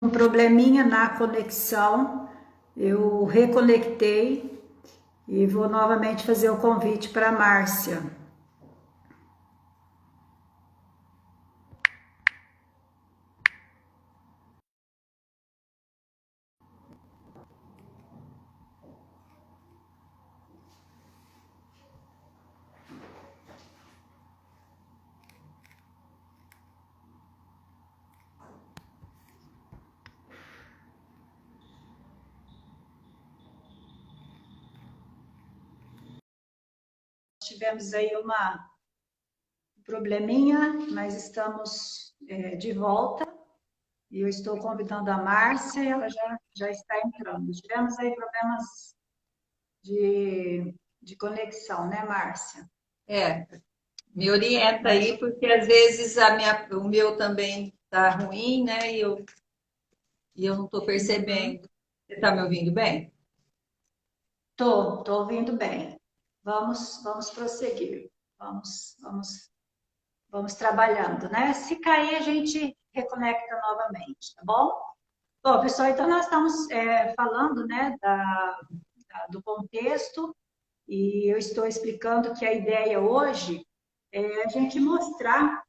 Um probleminha na conexão, eu reconectei e vou novamente fazer o convite para a Márcia. Tivemos aí um probleminha, mas estamos de volta e eu estou convidando a Márcia e ela já está entrando. Tivemos aí problemas de conexão, né, Márcia? É, me orienta aí, porque às vezes o meu também tá ruim, né? E eu não estou Uhum. percebendo. Você está me ouvindo bem? Tô ouvindo bem. Vamos prosseguir. Vamos trabalhando, né? Se cair, a gente reconecta novamente, tá bom? Bom, pessoal, então nós estamos falando, né, do contexto e eu estou explicando que a ideia hoje é a gente mostrar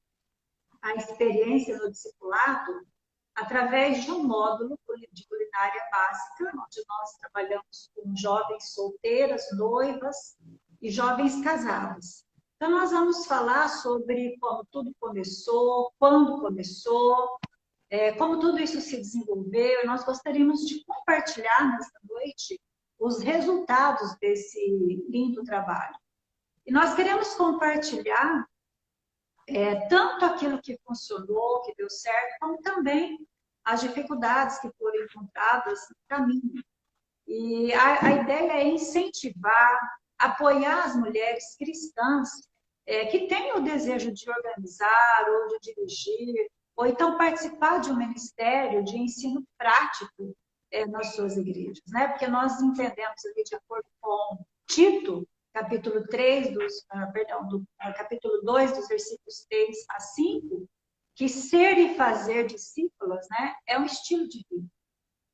a experiência no discipulado através de um módulo de culinária básica, onde nós trabalhamos com jovens solteiras, noivas e jovens casadas. Então, nós vamos falar sobre como tudo começou, quando começou, como tudo isso se desenvolveu. Nós gostaríamos de compartilhar nesta noite os resultados desse lindo trabalho. E nós queremos compartilhar tanto aquilo que funcionou, que deu certo, como também as dificuldades que foram encontradas no caminho. E a ideia é incentivar, apoiar as mulheres cristãs que têm o desejo de organizar ou de dirigir, ou então participar de um ministério de ensino prático nas suas igrejas, né? Porque nós entendemos ali, de acordo com Tito, capítulo 3, capítulo 2, dos versículos 3 a 5, que ser e fazer discípulas, né, é um estilo de vida.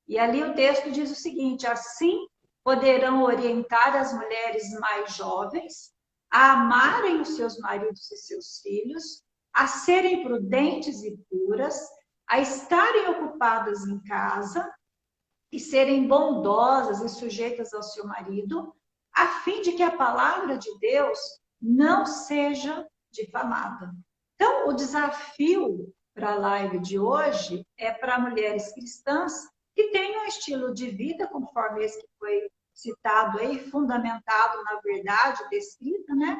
E ali o texto diz o seguinte: assim poderão orientar as mulheres mais jovens a amarem os seus maridos e seus filhos, a serem prudentes e puras, a estarem ocupadas em casa e serem bondosas e sujeitas ao seu marido, a fim de que a palavra de Deus não seja difamada. Então, o desafio para a live de hoje é para mulheres cristãs que têm um estilo de vida, conforme esse que foi citado aí, fundamentado na verdade descrita, né?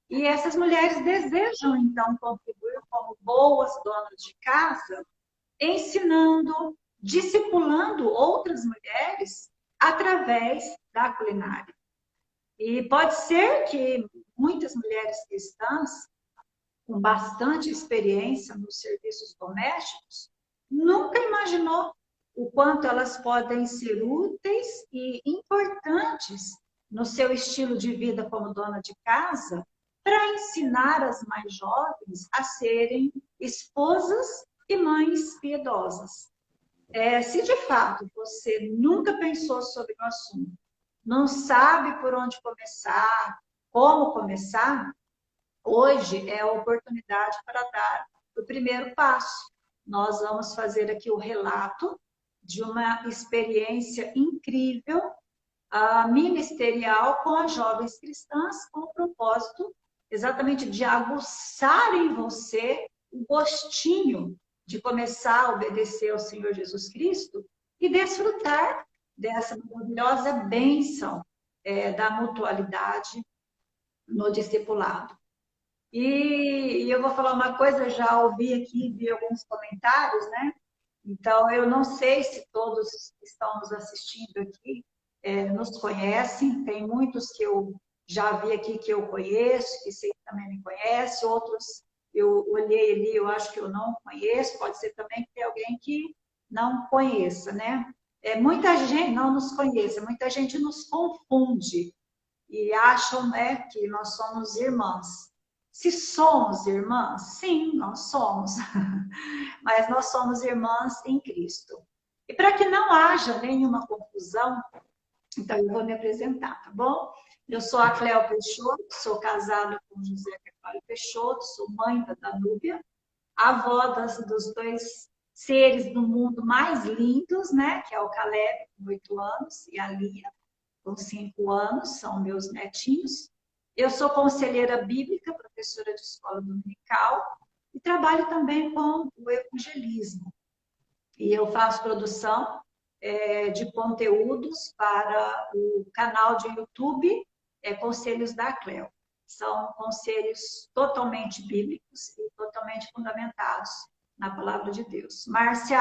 E essas mulheres desejam, então, contribuir como boas donas de casa, ensinando, discipulando outras mulheres através da culinária. E pode ser que muitas mulheres cristãs, com bastante experiência nos serviços domésticos, nunca imaginou o quanto elas podem ser úteis e importantes no seu estilo de vida como dona de casa, para ensinar as mais jovens a serem esposas e mães piedosas. Se de fato você nunca pensou sobre o assunto, não sabe por onde começar, como começar, hoje é a oportunidade para dar o primeiro passo. Nós vamos fazer aqui o relato de uma experiência incrível, ministerial, com as jovens cristãs, com o propósito exatamente de aguçar em você o gostinho de começar a obedecer ao Senhor Jesus Cristo e desfrutar dessa maravilhosa bênção da mutualidade no discipulado. E eu vou falar uma coisa, já ouvi aqui, vi alguns comentários, né? Então, eu não sei se todos que estão nos assistindo aqui nos conhecem, tem muitos que eu já vi aqui que eu conheço, que sei que também me conhece, outros eu olhei ali, eu acho que eu não conheço, pode ser também que tem alguém que não conheça, né? Muita gente não nos conhece, muita gente nos confunde e acham, né, que nós somos irmãs. Se somos irmãs, sim, nós somos, mas nós somos irmãs em Cristo. para que não haja nenhuma confusão, então eu vou me apresentar, tá bom? Eu sou a Cléo Peixoto, sou casada com José Carvalho Peixoto, sou mãe da Danúbia, avó dos dois seres do mundo mais lindos, né? Que é o Caleb, com 8 anos, e a Lia, com 5 anos, são meus netinhos. Eu sou conselheira bíblica, professora de escola dominical, e trabalho também com o evangelismo. E eu faço produção de conteúdos para o canal de YouTube Conselhos da Cleo. São conselhos totalmente bíblicos e totalmente fundamentados na palavra de Deus. Márcia,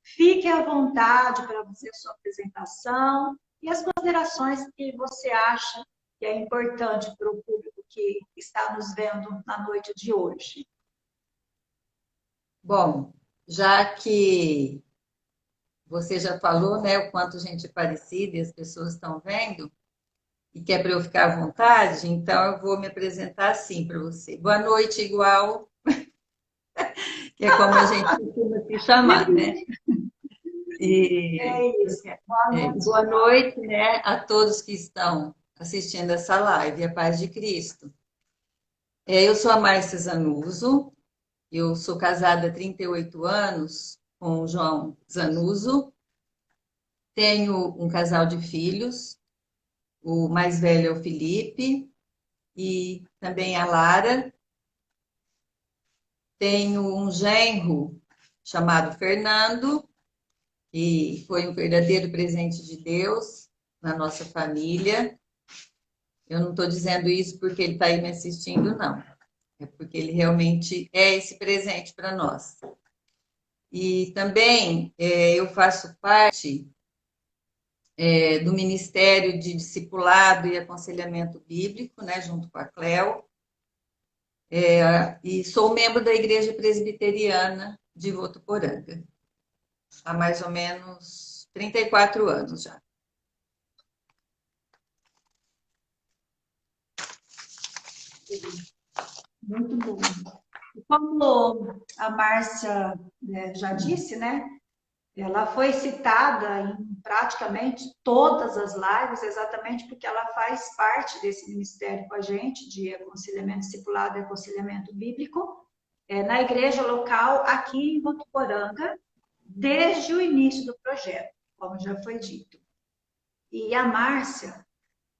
fique à vontade para fazer a sua apresentação e as considerações que você acha que é importante para o público que está nos vendo na noite de hoje. Bom, já que você já falou, né, o quanto a gente é parecida e as pessoas estão vendo, e quer para eu ficar à vontade, então eu vou me apresentar assim para você. Boa noite, igual, que é como a gente costuma se chamar, né? É isso. Boa noite, né, a todos que estão assistindo essa live, a paz de Cristo. Eu sou a Márcia Zanuso, eu sou casada há 38 anos com o João Zanuso, tenho um casal de filhos, o mais velho é o Felipe e também a Lara. Tenho um genro chamado Fernando, que foi um verdadeiro presente de Deus na nossa família. Eu não estou dizendo isso porque ele está aí me assistindo, não. É porque ele realmente é esse presente para nós. E também eu faço parte do Ministério de Discipulado e Aconselhamento Bíblico, né, junto com a Cleo. E sou membro da Igreja Presbiteriana de Votuporanga, há mais ou menos 34 anos já. Muito bom. Como a Márcia já disse, né? Ela foi citada em praticamente todas as lives, exatamente porque ela faz parte desse ministério com a gente, de aconselhamento discipulado e aconselhamento bíblico, na igreja local aqui em Votuporanga, desde o início do projeto, como já foi dito. E a Márcia,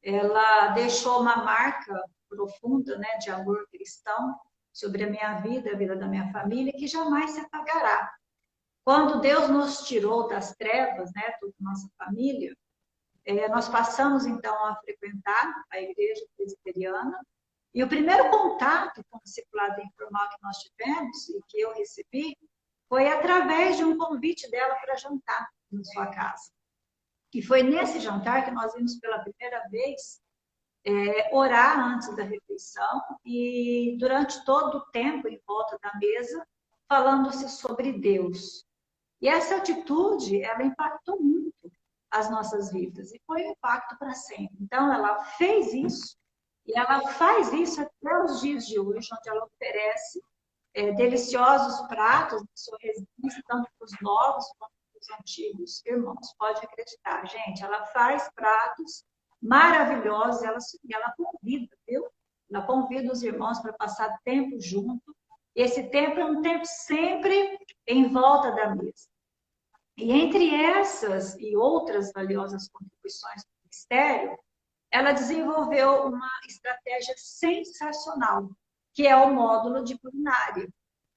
ela deixou uma marca profunda, né, de amor cristão sobre a minha vida, a vida da minha família, que jamais se apagará. Quando Deus nos tirou das trevas, né, toda a nossa família, nós passamos então a frequentar a igreja presbiteriana. E o primeiro contato com o discipulado informal que nós tivemos e que eu recebi foi através de um convite dela para jantar na sua casa. E foi nesse jantar que nós vimos pela primeira vez orar antes da refeição e durante todo o tempo em volta da mesa falando-se sobre Deus. E essa atitude, ela impactou muito as nossas vidas e foi um impacto para sempre. Então, ela fez isso e ela faz isso até os dias de hoje, onde ela oferece deliciosos pratos na sua residência, tanto para os novos quanto para os antigos irmãos. Pode acreditar, gente, ela faz pratos maravilhosos e ela convida, viu? Ela convida os irmãos para passar tempo junto. Esse tempo é um tempo sempre em volta da mesa. E entre essas e outras valiosas contribuições do Ministério, ela desenvolveu uma estratégia sensacional, que é o módulo de culinária.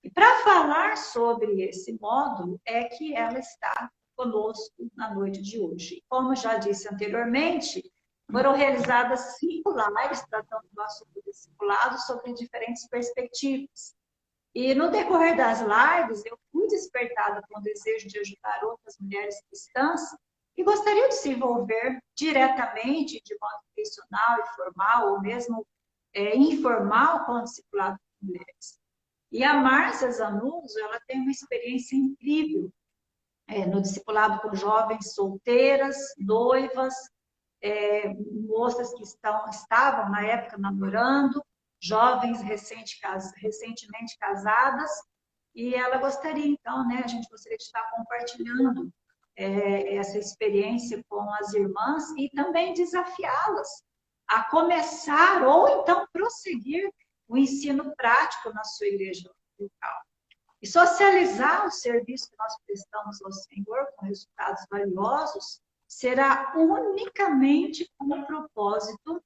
E para falar sobre esse módulo, é que ela está conosco na noite de hoje. Como já disse anteriormente, foram realizadas 5 lives tratando do assunto discipulado sobre diferentes perspectivas. E no decorrer das lives, eu fui despertada com o desejo de ajudar outras mulheres cristãs que gostariam de se envolver diretamente, de modo intencional e formal, ou mesmo informal, com o discipulado de mulheres. E a Márcia Zanuso, ela tem uma experiência incrível no discipulado com jovens solteiras, noivas, moças que estavam na época namorando, jovens recentemente casadas, e ela gostaria, então, né, a gente gostaria de estar compartilhando essa experiência com as irmãs e também desafiá-las a começar ou então prosseguir o ensino prático na sua igreja local. E socializar o serviço que nós prestamos ao Senhor com resultados valiosos será unicamente com o propósito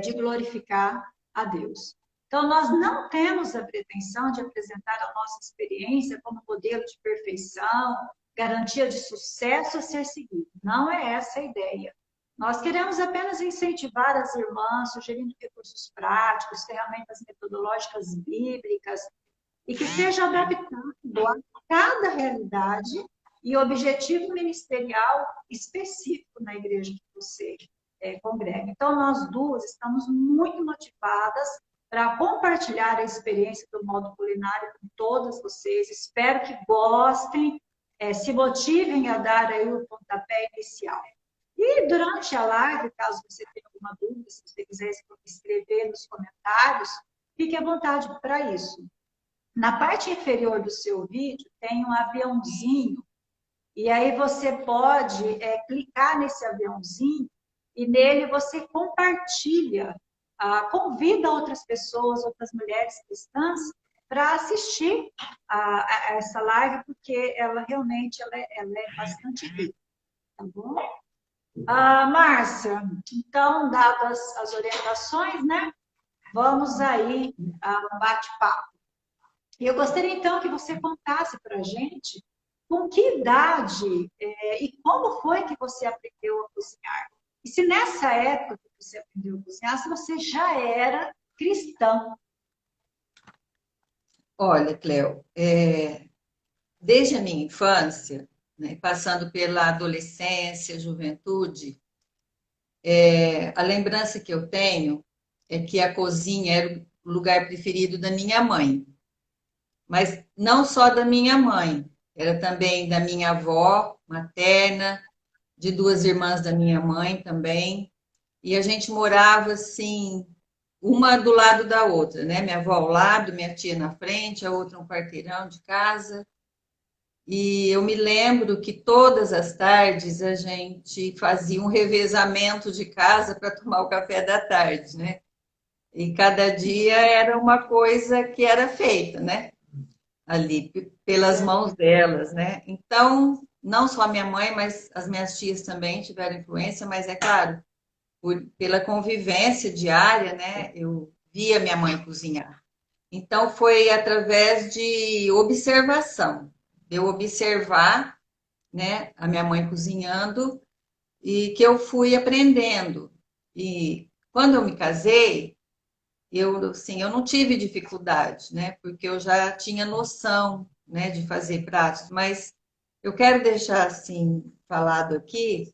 de glorificar a Deus. Então, nós não temos a pretensão de apresentar a nossa experiência como modelo de perfeição, garantia de sucesso a ser seguido. Não é essa a ideia. Nós queremos apenas incentivar as irmãs, sugerindo recursos práticos, ferramentas metodológicas bíblicas, e que seja adaptado a cada realidade e objetivo ministerial específico na igreja que você congrega. Então, nós duas estamos muito motivadas para compartilhar a experiência do modo culinário com todas vocês. Espero que gostem, se motivem a dar aí o pontapé inicial. E durante a live, caso você tenha alguma dúvida, se você quiser escrever nos comentários, fique à vontade para isso. Na parte inferior do seu vídeo tem um aviãozinho, e aí você pode clicar nesse aviãozinho e nele você compartilha, convida outras pessoas, outras mulheres cristãs, para assistir a essa live, porque ela realmente ela é bastante rica, tá bom? Márcia, então, dadas as orientações, né? Vamos aí ao bate-papo. E eu gostaria, então, que você contasse para a gente com que idade e como foi que você aprendeu a cozinhar. E se nessa época que você aprendeu a cozinhar, se você já era cristão. Olha, Cleo, desde a minha infância, né, passando pela adolescência, juventude, a lembrança que eu tenho é que a cozinha era o lugar preferido da minha mãe. Mas não só da minha mãe, era também da minha avó materna, de duas irmãs da minha mãe também. E a gente morava assim, uma do lado da outra, né? Minha avó ao lado, minha tia na frente, a outra um quarteirão de casa. E eu me lembro que todas as tardes a gente fazia um revezamento de casa para tomar o café da tarde, né? E cada dia era uma coisa que era feita, né? Ali pelas mãos delas, né? Então, não só a minha mãe, mas as minhas tias também tiveram influência, mas é claro, pela convivência diária, né? Eu via minha mãe cozinhar. Então, foi através de observação, de eu observar, né, a minha mãe cozinhando e que eu fui aprendendo. E quando eu me casei, eu não tive dificuldade, né? Porque eu já tinha noção, né, de fazer pratos, mas eu quero deixar assim falado aqui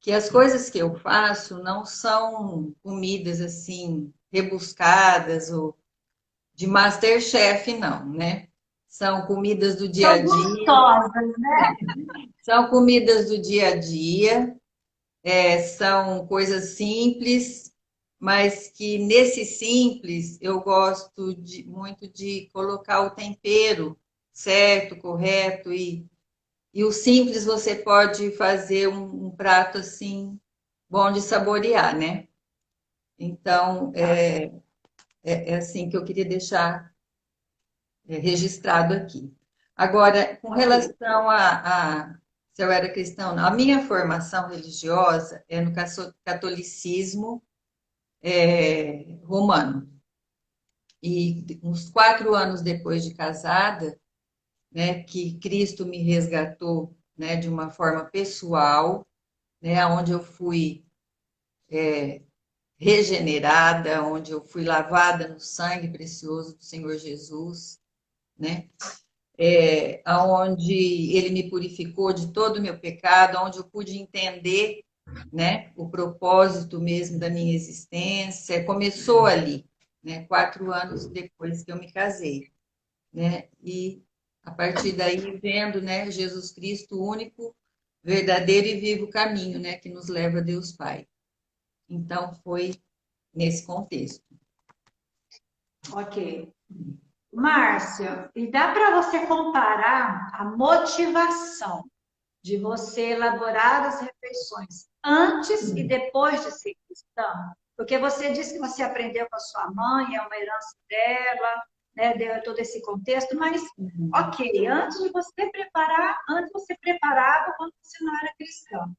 que as coisas que eu faço não são comidas assim rebuscadas ou de MasterChef, não, né? São comidas do dia a São dia, gostosas, né? são comidas do dia a dia, são coisas simples, mas que nesse simples eu gosto muito de colocar o tempero certo, correto, e o simples você pode fazer um prato assim bom de saborear, né? Então, é assim que eu queria deixar registrado aqui. Agora, com relação se eu era cristão, não. A minha formação religiosa é no catolicismo romano. E uns 4 anos depois de casada, né, que Cristo me resgatou, né, de uma forma pessoal, né, onde eu fui regenerada, onde eu fui lavada no sangue precioso do Senhor Jesus, né, onde Ele me purificou de todo o meu pecado, onde eu pude entender, né, o propósito mesmo da minha existência, começou ali, né, 4 anos depois que eu me casei, né, e a partir daí vendo, né, Jesus Cristo, o único, verdadeiro e vivo caminho, né, que nos leva a Deus Pai. Então foi nesse contexto. Ok. Márcia, e dá para você comparar a motivação de você elaborar as refeições antes e depois de ser cristã? Porque você disse que você aprendeu com a sua mãe, é uma herança dela, né, deu todo esse contexto, mas, ok, antes você preparava quando você não era cristã.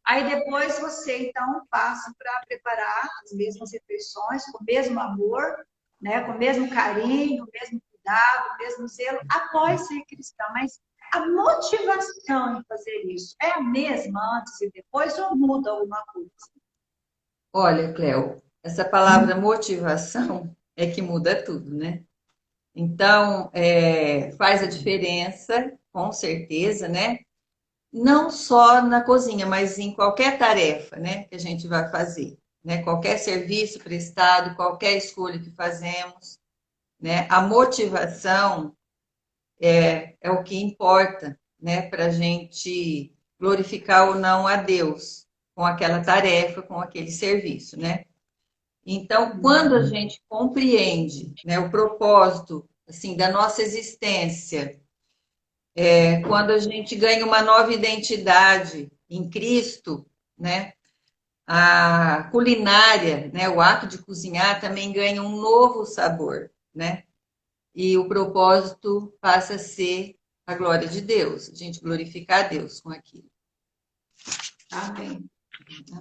Aí depois você, então, passa para preparar as mesmas refeições, com o mesmo amor, né, com o mesmo carinho, o mesmo cuidado, o mesmo zelo, após ser cristã. Mas a motivação em fazer isso é a mesma antes e depois ou muda alguma coisa? Olha, Cléo, essa palavra motivação é que muda tudo, né? Então, faz a diferença, com certeza, né? Não só na cozinha, mas em qualquer tarefa, né, que a gente vai fazer, né? Qualquer serviço prestado, qualquer escolha que fazemos, né? A motivação é o que importa, né, para a gente glorificar ou não a Deus com aquela tarefa, com aquele serviço, né? Então, quando a gente compreende, né, o propósito assim da nossa existência, quando a gente ganha uma nova identidade em Cristo, né, a culinária, né, o ato de cozinhar também ganha um novo sabor, né? E o propósito passa a ser a glória de Deus, a gente glorificar a Deus com aquilo. Amém.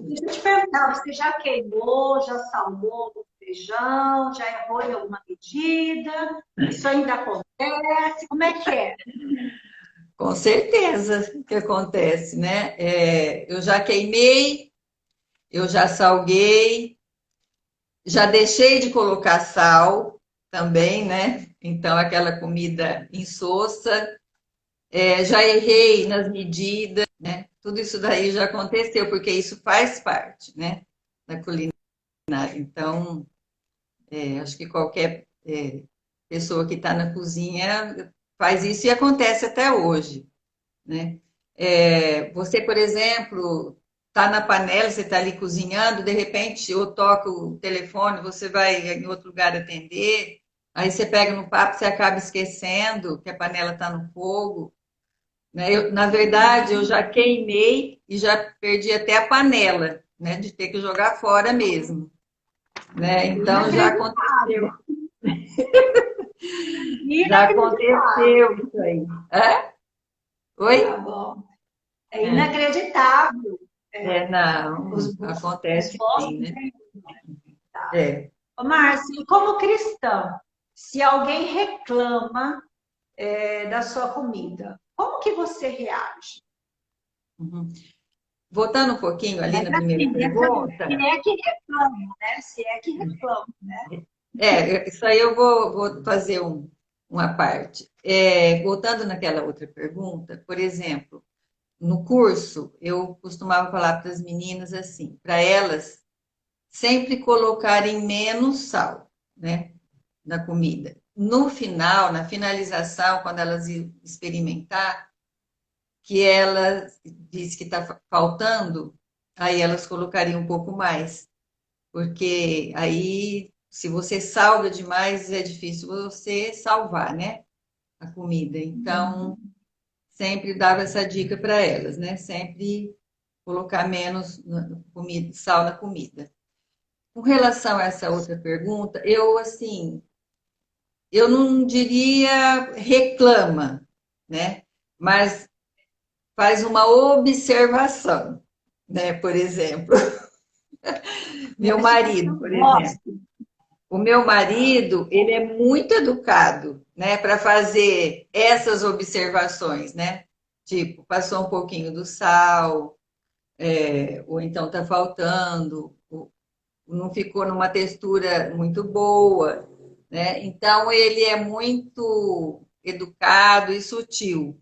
Deixa eu te perguntar, você já queimou, já salmou o feijão, já errou em alguma medida? Isso ainda acontece? Como é que é? Com certeza que acontece, né? Eu já queimei, eu já salguei, já deixei de colocar sal também, né? Então, aquela comida insossa. Já errei nas medidas, né? Tudo isso daí já aconteceu, porque isso faz parte, né, da culinária. Então, acho que qualquer pessoa que está na cozinha faz isso e acontece até hoje, né? Você, por exemplo, está na panela, você está ali cozinhando, de repente eu toco o telefone, você vai em outro lugar atender, aí você pega no papo, você acaba esquecendo que a panela está no fogo. Né? Na verdade, eu já queimei e já perdi até a panela, né? De ter que jogar fora mesmo. Né? Então, já aconteceu isso aí. Oi? Tá bom. É inacreditável. Não, Os acontece sim, postos, né? né? É. Ô, Márcio, e como cristão, se alguém reclama da sua comida, como que você reage? Uhum. Voltando um pouquinho ali Mas na primeira assim, pergunta, se é que reclama, né? Se é que reclama, né? isso aí eu vou fazer uma parte. Voltando naquela outra pergunta, por exemplo, no curso, eu costumava falar para as meninas assim, para elas sempre colocarem menos sal, né, na comida. No final, na finalização, quando elas iam experimentar, que ela disse que está faltando, aí elas colocariam um pouco mais, porque aí, se você salga demais, é difícil você salvar, né, a comida. Então, sempre dava essa dica para elas, né? Sempre colocar menos comida, sal na comida. Com relação a essa outra pergunta, eu assim, eu não diria reclama, né? Mas faz uma observação, né? Por exemplo, meu marido, por exemplo. O meu marido, ele é muito educado, né, para fazer essas observações, né? Tipo, passou um pouquinho do sal, ou então está faltando, ou não ficou numa textura muito boa, né? Então ele é muito educado e sutil,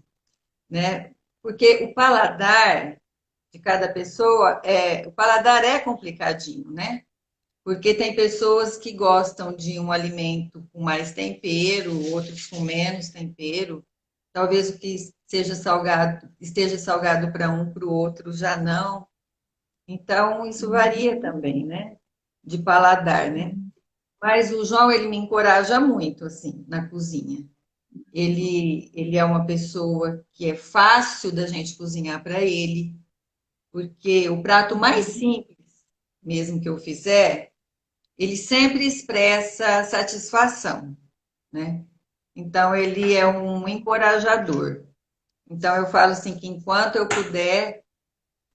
né? Porque o paladar de cada pessoa o paladar é complicadinho, né? Porque tem pessoas que gostam de um alimento com mais tempero, outros com menos tempero. Talvez o que seja salgado esteja salgado para um, para o outro já não. Então, isso varia também, né? De paladar, né? Mas o João, ele me encoraja muito, assim, na cozinha. ele é uma pessoa que é fácil da gente cozinhar para ele, porque o prato mais simples, mesmo que eu fizer, ele sempre expressa satisfação, né? Então, ele é um encorajador. Então, eu falo assim que enquanto eu puder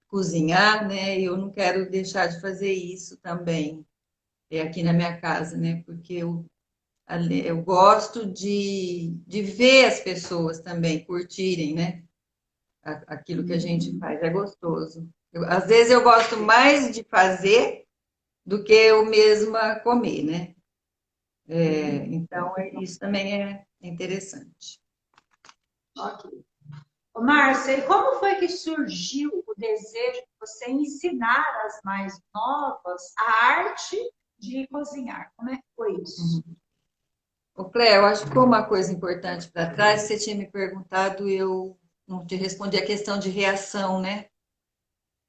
cozinhar, né, eu não quero deixar de fazer isso também, aqui na minha casa, né? Porque eu gosto de ver as pessoas também curtirem, né? Aquilo que a gente faz. É gostoso. Às vezes eu gosto mais de fazer do que eu mesma comer, né? Então, isso também é interessante. Ok. Ô, Márcia, e como foi que surgiu o desejo de você ensinar as mais novas a arte de cozinhar? Como é que foi isso? Ô, Cléo, eu acho que foi uma coisa importante para trás, você tinha me perguntado, eu não te respondi a questão de reação, né?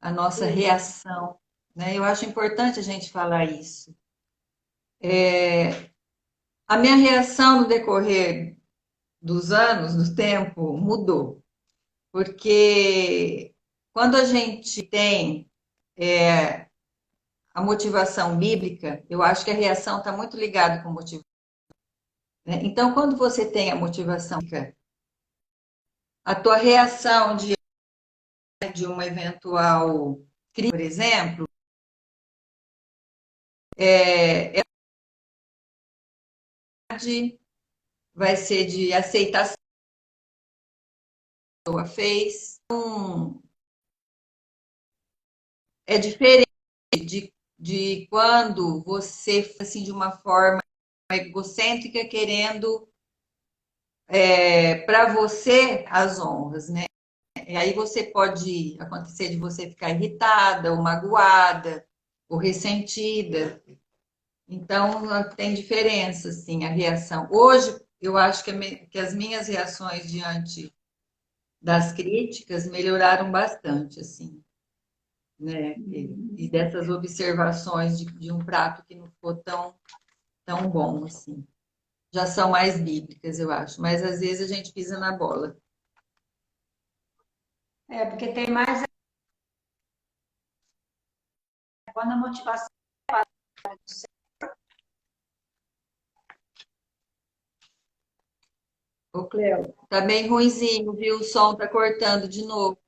A nossa Sim. reação, né? Eu acho importante a gente falar isso. A minha reação no decorrer dos anos, do tempo, mudou. Porque quando a gente tem a motivação bíblica, eu acho que a reação está muito ligada com motivação, né? Então, quando você tem a motivação bíblica, a tua reação de uma eventual crise, por exemplo, vai ser de aceitação que a pessoa fez. É diferente de quando você, assim, de uma forma egocêntrica, querendo para você as honras, né? E aí você pode acontecer de você ficar irritada, ou magoada, ou ressentida. Então, tem diferença, assim, a reação. Hoje, eu acho que as minhas reações diante das críticas melhoraram bastante, assim, né? E dessas observações de um prato que não ficou tão bom, assim. Já são mais bíblicas, eu acho. Mas, às vezes, a gente pisa na bola. É, porque tem mais quando a motivação. Ô, Cléo, tá bem ruinzinho, viu? O som tá cortando de novo.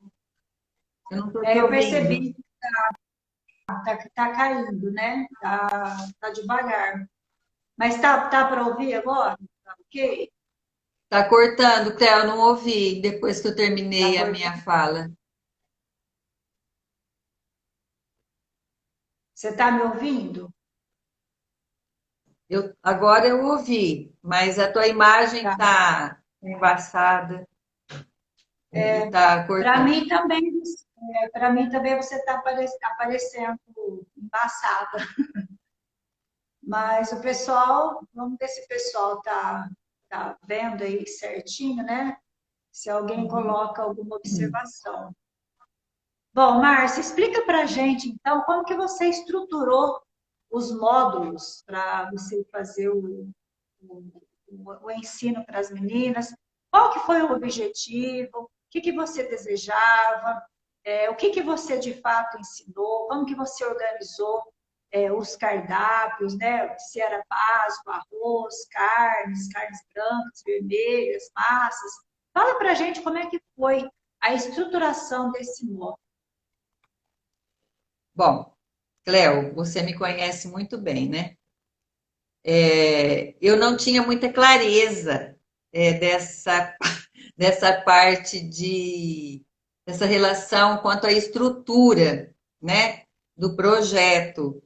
Eu não tô te Eu ouvindo. percebi que tá caindo, né? Tá devagar. Mas tá para ouvir agora? Tá ok? Tá cortando, Cléo, eu não ouvi depois que eu Tá terminei a minha cortando. fala. Você tá me ouvindo? Agora eu ouvi, mas a tua imagem Tá. tá embaçada e tá Para cortando. mim também, para mim também você está aparecendo embaçada. Mas o pessoal, vamos ver se o pessoal tá vendo aí certinho, né? Se alguém coloca alguma observação. Bom, Márcia, explica para a gente, então, como que você estruturou os módulos para você fazer o ensino para as meninas? Qual que foi o objetivo? O que você desejava? O que você de fato ensinou? Como que você organizou os cardápios, né? Se era básico, arroz, carnes brancas, vermelhas, massas. Fala para a gente como é que foi a estruturação desse módulo. Bom, Cléo, você me conhece muito bem, né? Eu não tinha muita clareza dessa parte dessa relação quanto à estrutura, né, do projeto.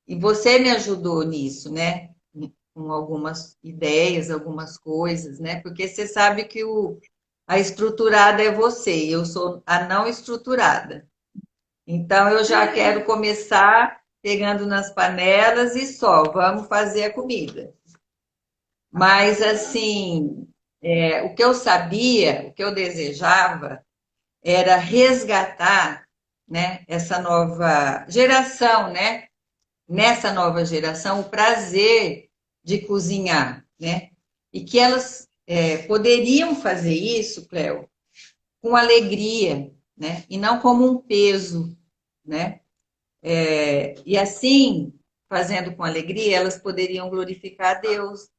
E você me ajudou nisso, né? Com algumas ideias, algumas coisas, né? Porque você sabe que a estruturada é você, eu sou a não estruturada. Então eu já quero começar pegando nas panelas e só, vamos fazer a comida. Mas assim, o que eu sabia, o que eu desejava era resgatar, né, essa nova geração, né? Nessa nova geração, o prazer de cozinhar, né? E que elas poderiam fazer isso, Cléo, com alegria, né? E não como um peso, né? E assim, fazendo com alegria, elas poderiam glorificar a Deus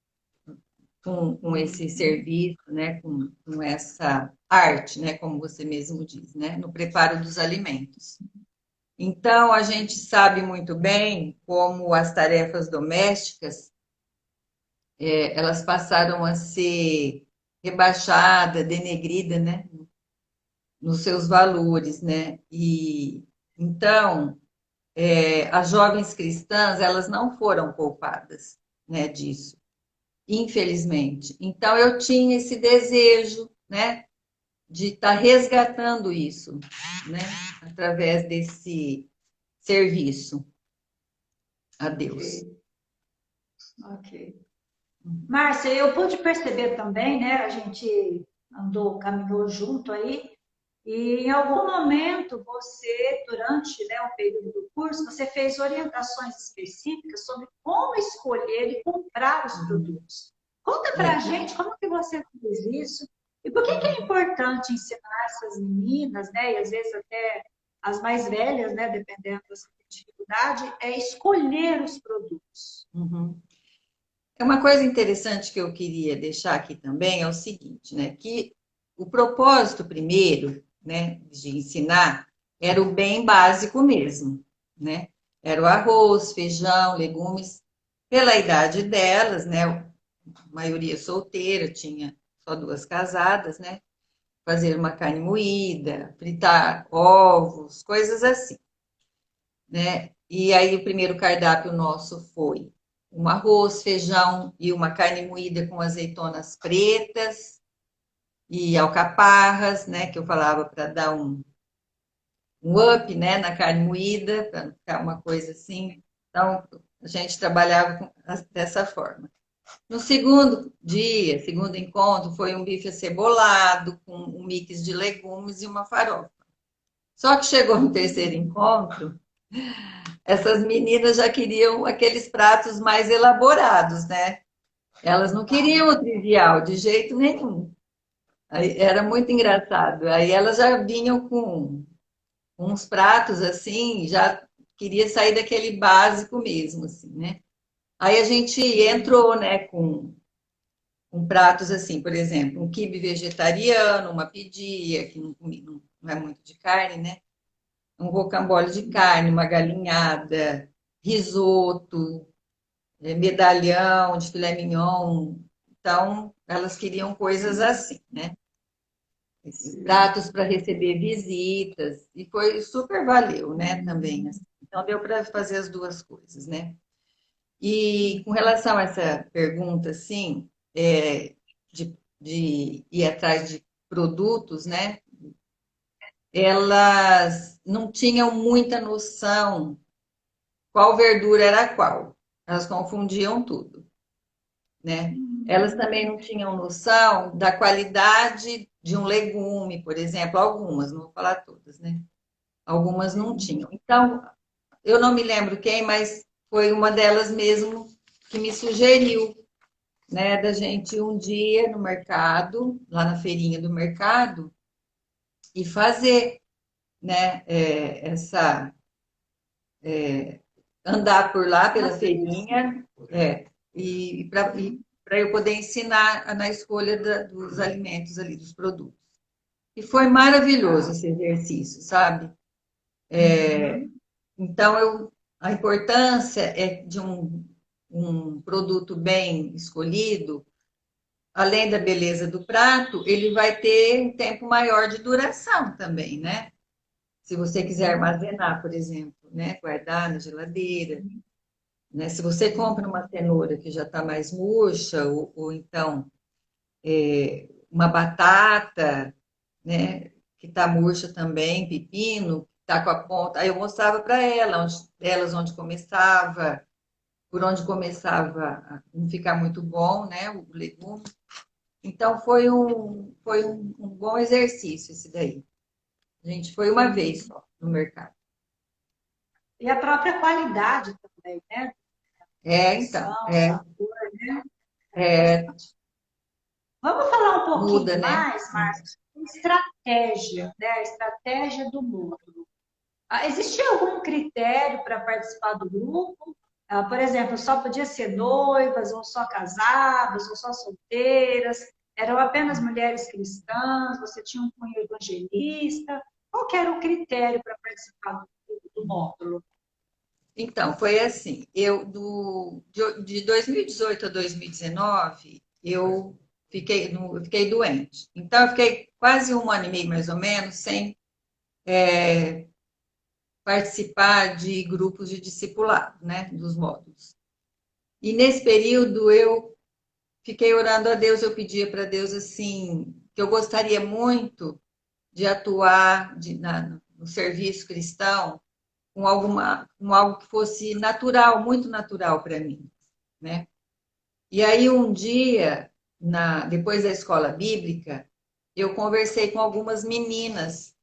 com esse serviço, né? Com essa arte, né? Como você mesmo diz, né? No preparo dos alimentos. Então, a gente sabe muito bem como as tarefas domésticas, elas passaram a ser rebaixada, denegrida, né? Nos seus valores, né? E então, as jovens cristãs, elas não foram poupadas, né, disso, infelizmente. Então, eu tinha esse desejo, né, de estar resgatando isso, né, através desse serviço a Deus. Ok. Márcia, eu pude perceber também, né? A gente caminhou junto aí, e em algum momento você, durante, né, o período do curso, você fez orientações específicas sobre como escolher e comprar os produtos. Conta pra gente como que você fez isso e por que é importante ensinar essas meninas, né, e às vezes até as mais velhas, né, dependendo da sua dificuldade, é escolher os produtos. Uhum. Uma coisa interessante que eu queria deixar aqui também é o seguinte, né? Que o propósito primeiro, né, de ensinar era o bem básico mesmo, né? Era o arroz, feijão, legumes, pela idade delas, né? A maioria solteira, tinha só duas casadas, né? Fazer uma carne moída, fritar ovos, coisas assim, né? E aí o primeiro cardápio nosso foi um arroz, feijão e uma carne moída com azeitonas pretas e alcaparras, né? Que eu falava para dar um up, né? Na carne moída, para não ficar uma coisa assim. Então, a gente trabalhava dessa forma. No segundo dia, segundo encontro, foi um bife acebolado com um mix de legumes e uma farofa. Só que chegou no terceiro encontro, essas meninas já queriam aqueles pratos mais elaborados, né? Elas não queriam o trivial de jeito nenhum. Aí, era muito engraçado. Aí elas já vinham com uns pratos assim, já queria sair daquele básico mesmo, assim, né? Aí a gente entrou, né, com pratos assim, por exemplo, um quibe vegetariano, uma pidia, que não é muito de carne, né? Um rocambole de carne, uma galinhada, risoto, medalhão de filé mignon. Então, elas queriam coisas assim, né? Pratos para receber visitas, e foi super valeu, né, também. Assim. Então, deu para fazer as duas coisas, né? E com relação a essa pergunta, assim, de ir atrás de produtos, né? Elas não tinham muita noção qual verdura era qual. Elas confundiam tudo, né? Elas também não tinham noção da qualidade de um legume, por exemplo, algumas, não vou falar todas, né? Algumas não tinham. Então, eu não me lembro quem, mas foi uma delas mesmo que me sugeriu, né, da gente ir um dia no mercado, lá na feirinha do mercado, e fazer, né, andar por lá pela feirinha, e para eu poder ensinar na escolha dos alimentos ali, dos produtos. E foi maravilhoso esse exercício, sabe? Então, a importância é de um produto bem escolhido, além da beleza do prato, ele vai ter um tempo maior de duração também, né? Se você quiser armazenar, por exemplo, né? Guardar na geladeira, né? Se você compra uma cenoura que já está mais murcha, ou então uma batata, né? Que está murcha também, pepino, que está com a ponta. Aí eu mostrava para elas onde começava, por onde começava a não ficar muito bom, né? O legume. Então foi um bom exercício esse daí. A gente foi uma vez só no mercado. E a própria qualidade também, né? Então, Sabor, né? é, Vamos falar um muda, pouquinho né? mais, Márcia, estratégia, né? A estratégia do módulo. Existia algum critério para participar do grupo? Por exemplo, só podia ser noivas, ou só casadas, ou só solteiras? Eram apenas mulheres cristãs? Você tinha um cunho evangelista? Qual que era o critério para participar do módulo? Então, foi assim, de 2018 a 2019, eu fiquei doente. Então, eu fiquei quase um ano e meio, mais ou menos, sem participar de grupos de discipulado, né, dos módulos. E nesse período eu fiquei orando a Deus, eu pedia para Deus assim, que eu gostaria muito de atuar no serviço cristão com algo que fosse natural, muito natural para mim, né? E aí um dia, depois da escola bíblica, eu conversei com algumas meninas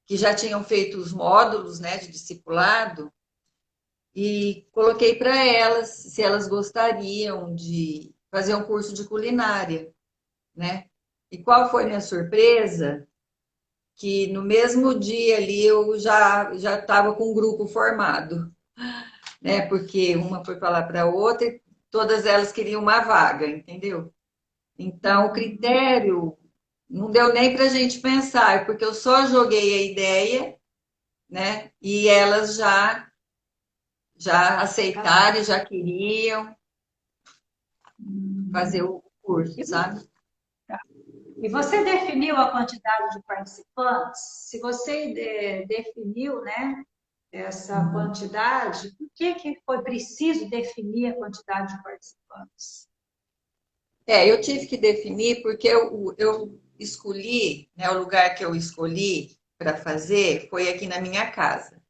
que já tinham feito os módulos, né, de discipulado, e coloquei para elas se elas gostariam de fazer um curso de culinária, né? E qual foi minha surpresa? Que no mesmo dia ali eu já estava com um grupo formado, né? Porque uma foi falar para a outra e todas elas queriam uma vaga, entendeu? Então, o critério não deu nem para a gente pensar, porque eu só joguei a ideia, né? E elas já aceitaram, e já queriam fazer o curso, sabe? E você definiu a quantidade de participantes? Se você definiu, né, essa Uhum. quantidade, por que foi preciso definir a quantidade de participantes? Eu tive que definir porque eu escolhi, né, o lugar que eu escolhi para fazer foi aqui na minha casa.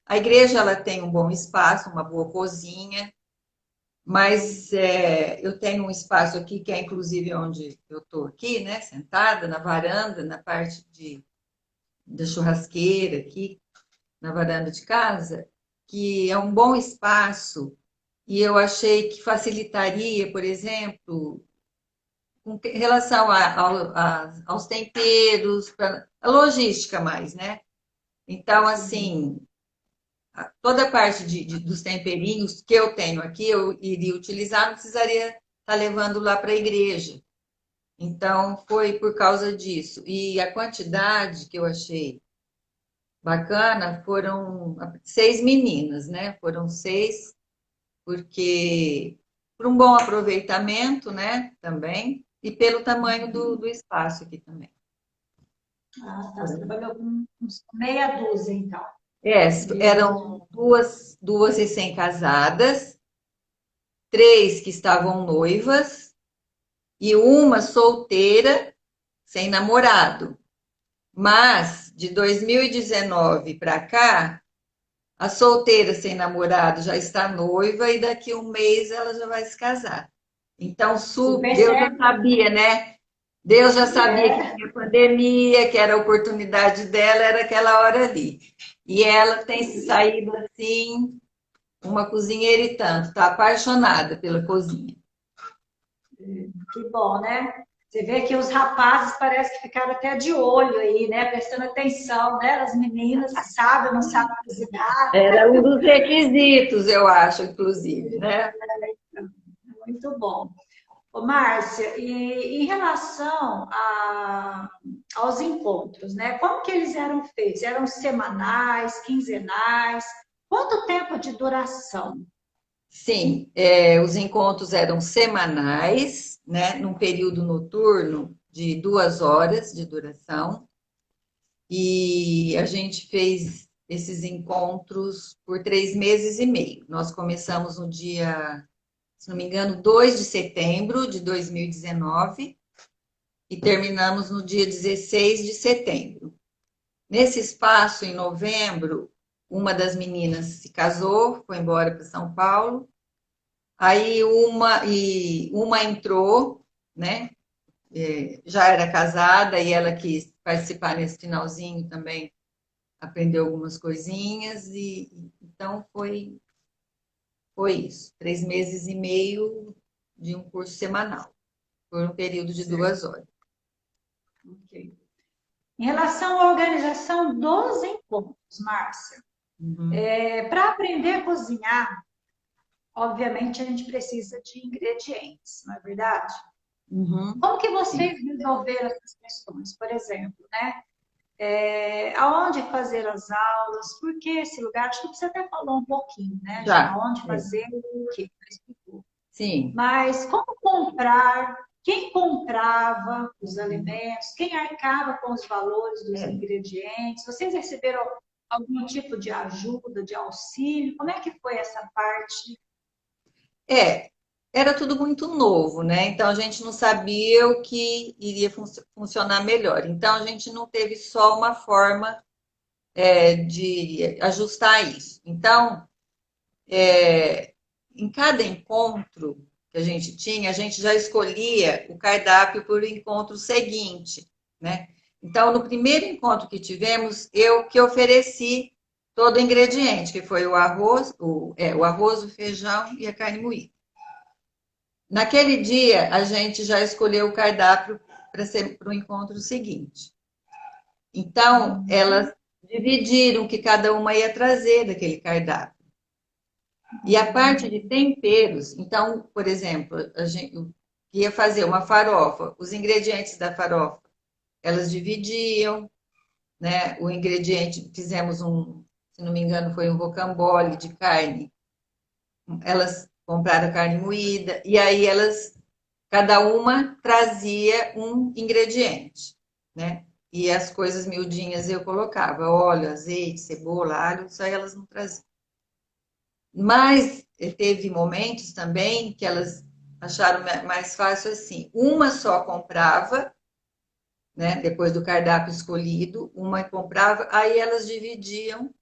A igreja ela tem um bom espaço, uma boa cozinha, mas eu tenho um espaço aqui que é inclusive onde eu estou aqui, né, sentada na varanda, na parte da churrasqueira aqui, na varanda de casa, que é um bom espaço e eu achei que facilitaria, por exemplo, com relação aos temperos, a logística mais, né? Então, assim, toda a parte dos temperinhos que eu tenho aqui, eu iria utilizar, não precisaria estar levando lá para a igreja. Então, foi por causa disso. E a quantidade que eu achei bacana foram 6 meninas, né? Foram 6, porque por um bom aproveitamento, né? Também, e pelo tamanho do espaço aqui também. Ah, tá. Você trabalhou com uns meia dúzia, então. É, Meia dúzia. eram duas recém-casadas, 3 que estavam noivas e uma solteira sem namorado. Mas de 2019 para cá, a solteira sem namorado já está noiva e daqui a um mês ela já vai se casar. Então, Super Deus já certo. sabia, né? Deus já sabia que É. tinha pandemia, que era a oportunidade dela, era aquela hora ali. E ela tem saído assim, uma cozinheira e tanto, está apaixonada pela cozinha. Que bom, né? Você vê que os rapazes parece que ficaram até de olho aí, né? Prestando atenção, né? As meninas que sabem, não sabem cozinhar. Era um dos requisitos, eu acho, inclusive, né? Muito bom. Ô, Márcia, e em relação aos encontros, né? Como que eles eram feitos? Eram semanais, quinzenais? Quanto tempo de duração? Sim, os encontros eram semanais, né? Num período noturno de 2 horas de duração. E a gente fez esses encontros por 3 meses e meio. Nós começamos no dia, se não me engano, 2 de setembro de 2019 e terminamos no dia 16 de setembro. Nesse espaço, em novembro, uma das meninas se casou, foi embora para São Paulo. Aí uma entrou, né? Já era casada e ela quis participar nesse finalzinho também, aprendeu algumas coisinhas e então foi isso, 3 meses e meio de um curso semanal. por um período de Certo. 2 horas. Ok. Em relação à organização dos encontros, Márcia, Uhum, para aprender a cozinhar, obviamente a gente precisa de ingredientes, não é verdade? uhum, Como que sim. vocês resolveram essas questões? Por exemplo, né? Aonde fazer as aulas? Por que esse lugar? Acho que você até falou um pouquinho, né? Já Já, aonde é, fazer o quê? Explicou. sim. Mas como comprar? Quem comprava os alimentos? Quem arcava com os valores dos É. ingredientes? Vocês receberam algum tipo de ajuda, de auxílio? Como é que foi essa parte? É, era tudo muito novo, né? Então a gente não sabia o que iria funcionar melhor. Então a gente não teve só uma forma de ajustar isso. Então, em cada encontro que a gente tinha, a gente já escolhia o cardápio para o encontro seguinte, né? Então, no primeiro encontro que tivemos, eu que ofereci todo o ingrediente, que foi o arroz, o feijão e a carne moída. Naquele dia, a gente já escolheu o cardápio para o encontro seguinte. Então, elas dividiram o que cada uma ia trazer daquele cardápio. E a parte de temperos, então, por exemplo, a gente ia fazer uma farofa, os ingredientes da farofa, elas dividiam, né? O ingrediente, fizemos se não me engano, foi um rocambole de carne. Elas compraram carne moída, e aí cada uma trazia um ingrediente, né? E as coisas miudinhas eu colocava, óleo, azeite, cebola, alho, isso aí elas não traziam. Mas teve momentos também que elas acharam mais fácil assim. Uma só comprava, né? Depois do cardápio escolhido, uma comprava, aí elas dividiam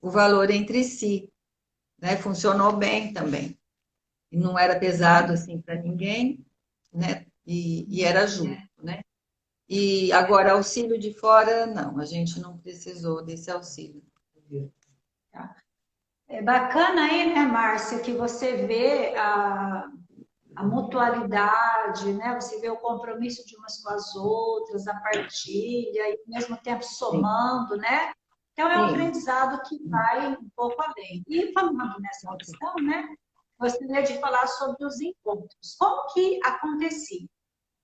o valor entre si, né? Funcionou bem também. E não era pesado assim para ninguém, né? E era justo, né? E agora, auxílio de fora, não, a gente não precisou desse auxílio. É bacana aí, né, Márcia, que você vê a mutualidade, né? Você vê o compromisso de umas com as outras, a partilha, e ao mesmo tempo Sim, somando, né? Então é um sim. aprendizado que vai um pouco além. E falando nessa questão, né? Gostaria de falar sobre os encontros. Como que acontecia?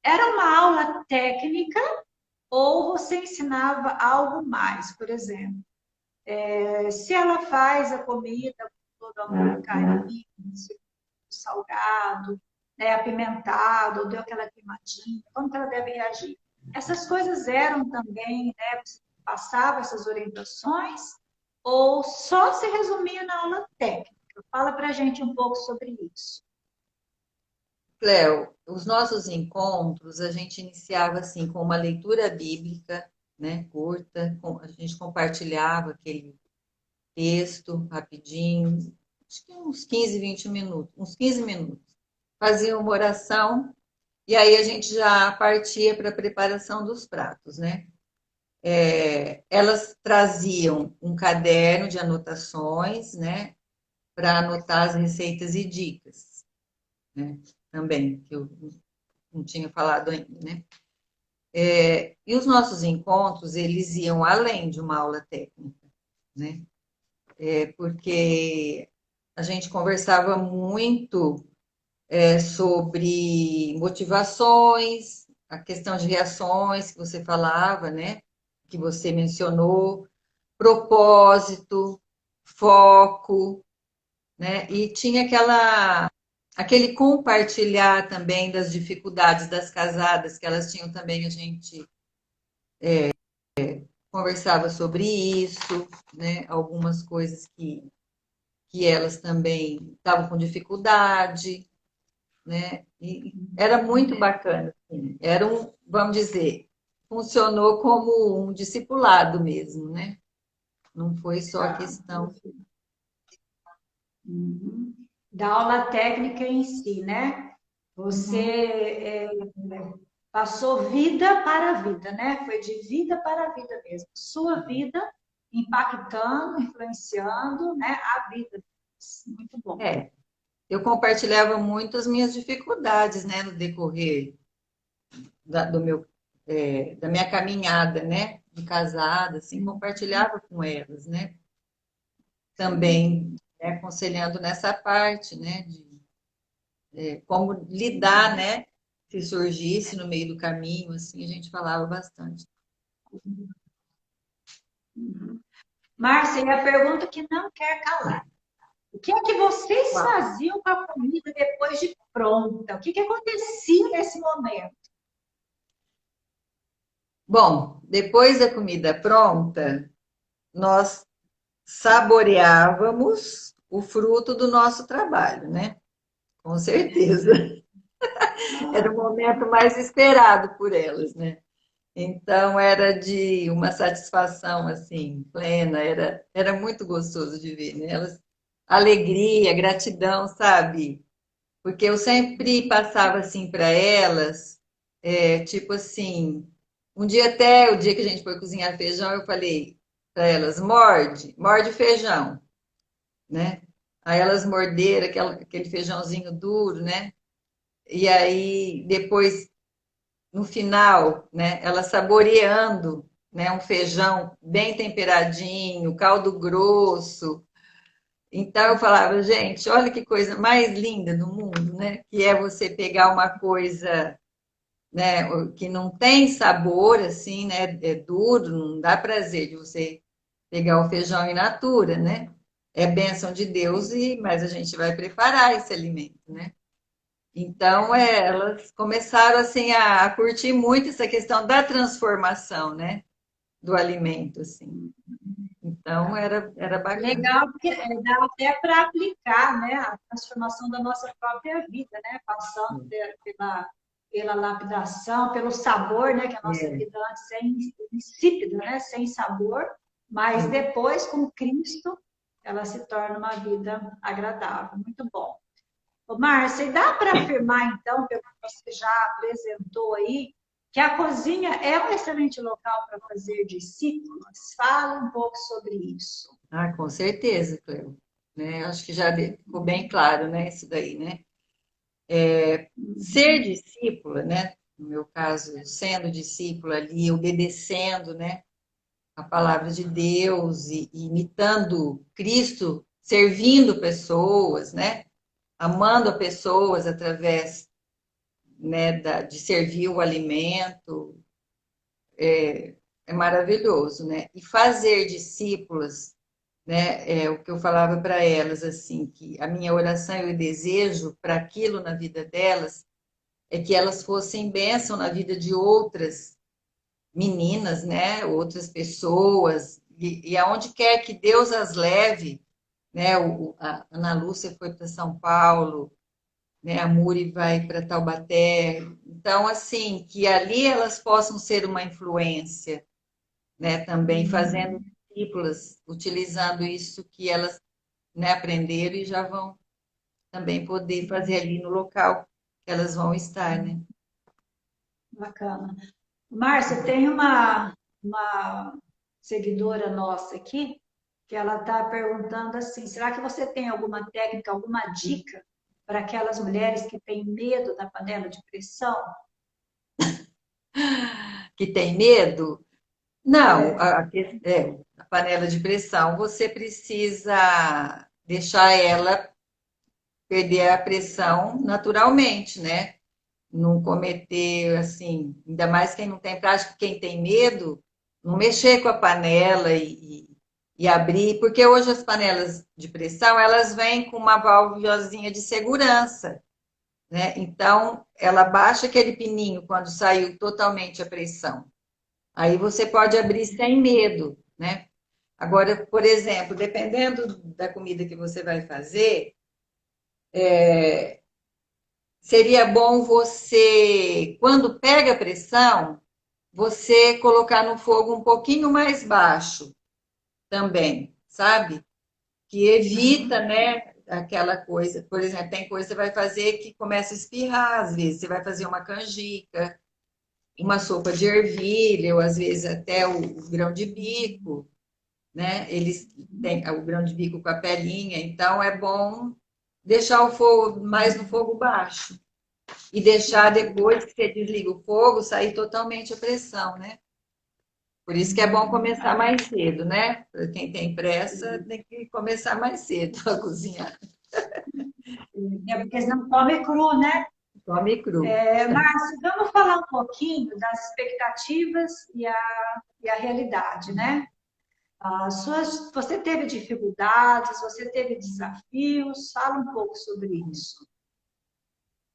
Era uma aula técnica ou você ensinava algo mais? Por exemplo, se ela faz a comida com todo amor e carinho, salgado, né, apimentado, deu aquela queimadinha, como que ela deve reagir? Essas coisas eram também, né, você passava essas orientações ou só se resumia na aula técnica? Fala para a gente um pouco sobre isso. Cléo, os nossos encontros a gente iniciava assim com uma leitura bíblica, né, curta, a gente compartilhava aquele texto rapidinho, acho que uns 15, 20 minutos, uns 15 minutos. Fazia uma oração e aí a gente já partia para a preparação dos pratos, né? Elas traziam um caderno de anotações, né, para anotar as receitas e dicas, né? Também, que eu não tinha falado ainda, né? E os nossos encontros, eles iam além de uma aula técnica, né? Porque a gente conversava muito sobre motivações, a questão de reações que você falava, né? Que você mencionou, propósito, foco, né? E tinha aquele compartilhar também das dificuldades das casadas, que elas tinham também, a gente conversava sobre isso, né? Algumas coisas que elas também estavam com dificuldade, né? E era muito bacana, assim. Era vamos dizer, funcionou como um discipulado mesmo, né? Não foi só a Ah, questão. uhum. Da aula técnica em si, né? Você Uhum. passou vida para a vida, né? Foi de vida para a vida mesmo. Sua vida impactando, influenciando, né? A vida. Muito bom. É, eu compartilhava muito as minhas dificuldades, né, no decorrer. do meu, da minha caminhada, né? De casada, assim, compartilhava com elas, né? Também, né, aconselhando nessa parte, né? De como lidar, né? Se surgisse no meio do caminho, assim, a gente falava bastante. Uhum. Márcia, e a pergunta que não quer calar. O que é que vocês Uau. faziam com a comida depois de pronta? O que acontecia nesse momento? Bom, depois da comida pronta, nós saboreávamos o fruto do nosso trabalho, né? Com certeza. Era o momento mais esperado por elas, né? Então era de uma satisfação assim plena, era muito gostoso de ver, né? Elas, alegria, gratidão, sabe? Porque eu sempre passava assim para elas, tipo assim, um dia até o dia que a gente foi cozinhar feijão, eu falei para elas, morde feijão, né? Aí elas morderam aquele feijãozinho duro, né? E aí depois no final, né, ela saboreando, né, um feijão bem temperadinho, caldo grosso. Então eu falava, gente, olha que coisa mais linda do mundo, né? Que é você pegar uma coisa, né, que não tem sabor assim, né, é duro, não dá prazer de você pegar o feijão in natura, né? É bênção de Deus e mas a gente vai preparar esse alimento, né? Então, elas começaram assim a curtir muito essa questão da transformação, né, do alimento, assim. Então, era bacana. Legal, porque dá até para aplicar, né, a transformação da nossa própria vida, né, passando pela lapidação, pelo sabor, né, que a nossa É, vida antes é insípida, né, sem sabor, mas depois, com Cristo, ela se torna uma vida agradável. Muito bom. Ô, Márcia, e dá para afirmar, então, pelo que você já apresentou aí, que a cozinha é um excelente local para fazer discípulos? Fala um pouco sobre isso. ah, com certeza, Cleo. Né? Acho que já ficou bem claro, né, isso daí, né? Ser discípula, né? No meu caso, sendo discípula ali, obedecendo, né, a palavra de Deus e imitando Cristo, servindo pessoas, né? Amando a pessoas através, né, de servir o alimento, é maravilhoso, né? E fazer discípulas, né, é o que eu falava para elas, assim, que a minha oração e o desejo para aquilo na vida delas é que elas fossem bênção na vida de outras meninas, né, outras pessoas, e aonde quer que Deus as leve, né, a Ana Lúcia foi para São Paulo, né? A Muri vai para Taubaté. Então, assim, que ali elas possam ser uma influência, né? Também fazendo discípulas, utilizando isso que elas, né, aprenderam e já vão também poder fazer ali no local que elas vão estar, né? Bacana. Márcia, tem uma seguidora nossa aqui que ela está perguntando assim: será que você tem alguma técnica, alguma dica para aquelas mulheres que têm medo da panela de pressão? Que tem medo? Não, É. a panela de pressão, você precisa deixar ela perder a pressão naturalmente, né? Não cometer assim, ainda mais quem não tem prática, quem tem medo, não mexer com a panela e abrir, porque hoje as panelas de pressão elas vêm com uma válvulazinha de segurança, né? Então ela baixa aquele pininho quando saiu totalmente a pressão. Aí você pode abrir sem medo, né? Agora, por exemplo, dependendo da comida que você vai fazer, seria bom você, quando pega a pressão, você colocar no fogo um pouquinho mais baixo também, sabe? Que evita, né, aquela coisa. Por exemplo, tem coisa que você vai fazer que começa a espirrar, às vezes. Você vai fazer uma canjica, uma sopa de ervilha, ou às vezes até o grão de bico, né? Eles têm o grão de bico com a pelinha, então é bom deixar o fogo mais no fogo baixo. e deixar depois que você desliga o fogo sair totalmente a pressão, né? Por isso que é bom começar mais cedo, né? Pra quem tem pressa tem que começar mais cedo a cozinhar. É porque senão come cru, né? Come cru. Márcio, vamos falar um pouquinho das expectativas e a realidade, né? Você teve dificuldades, você teve desafios, fala um pouco sobre isso.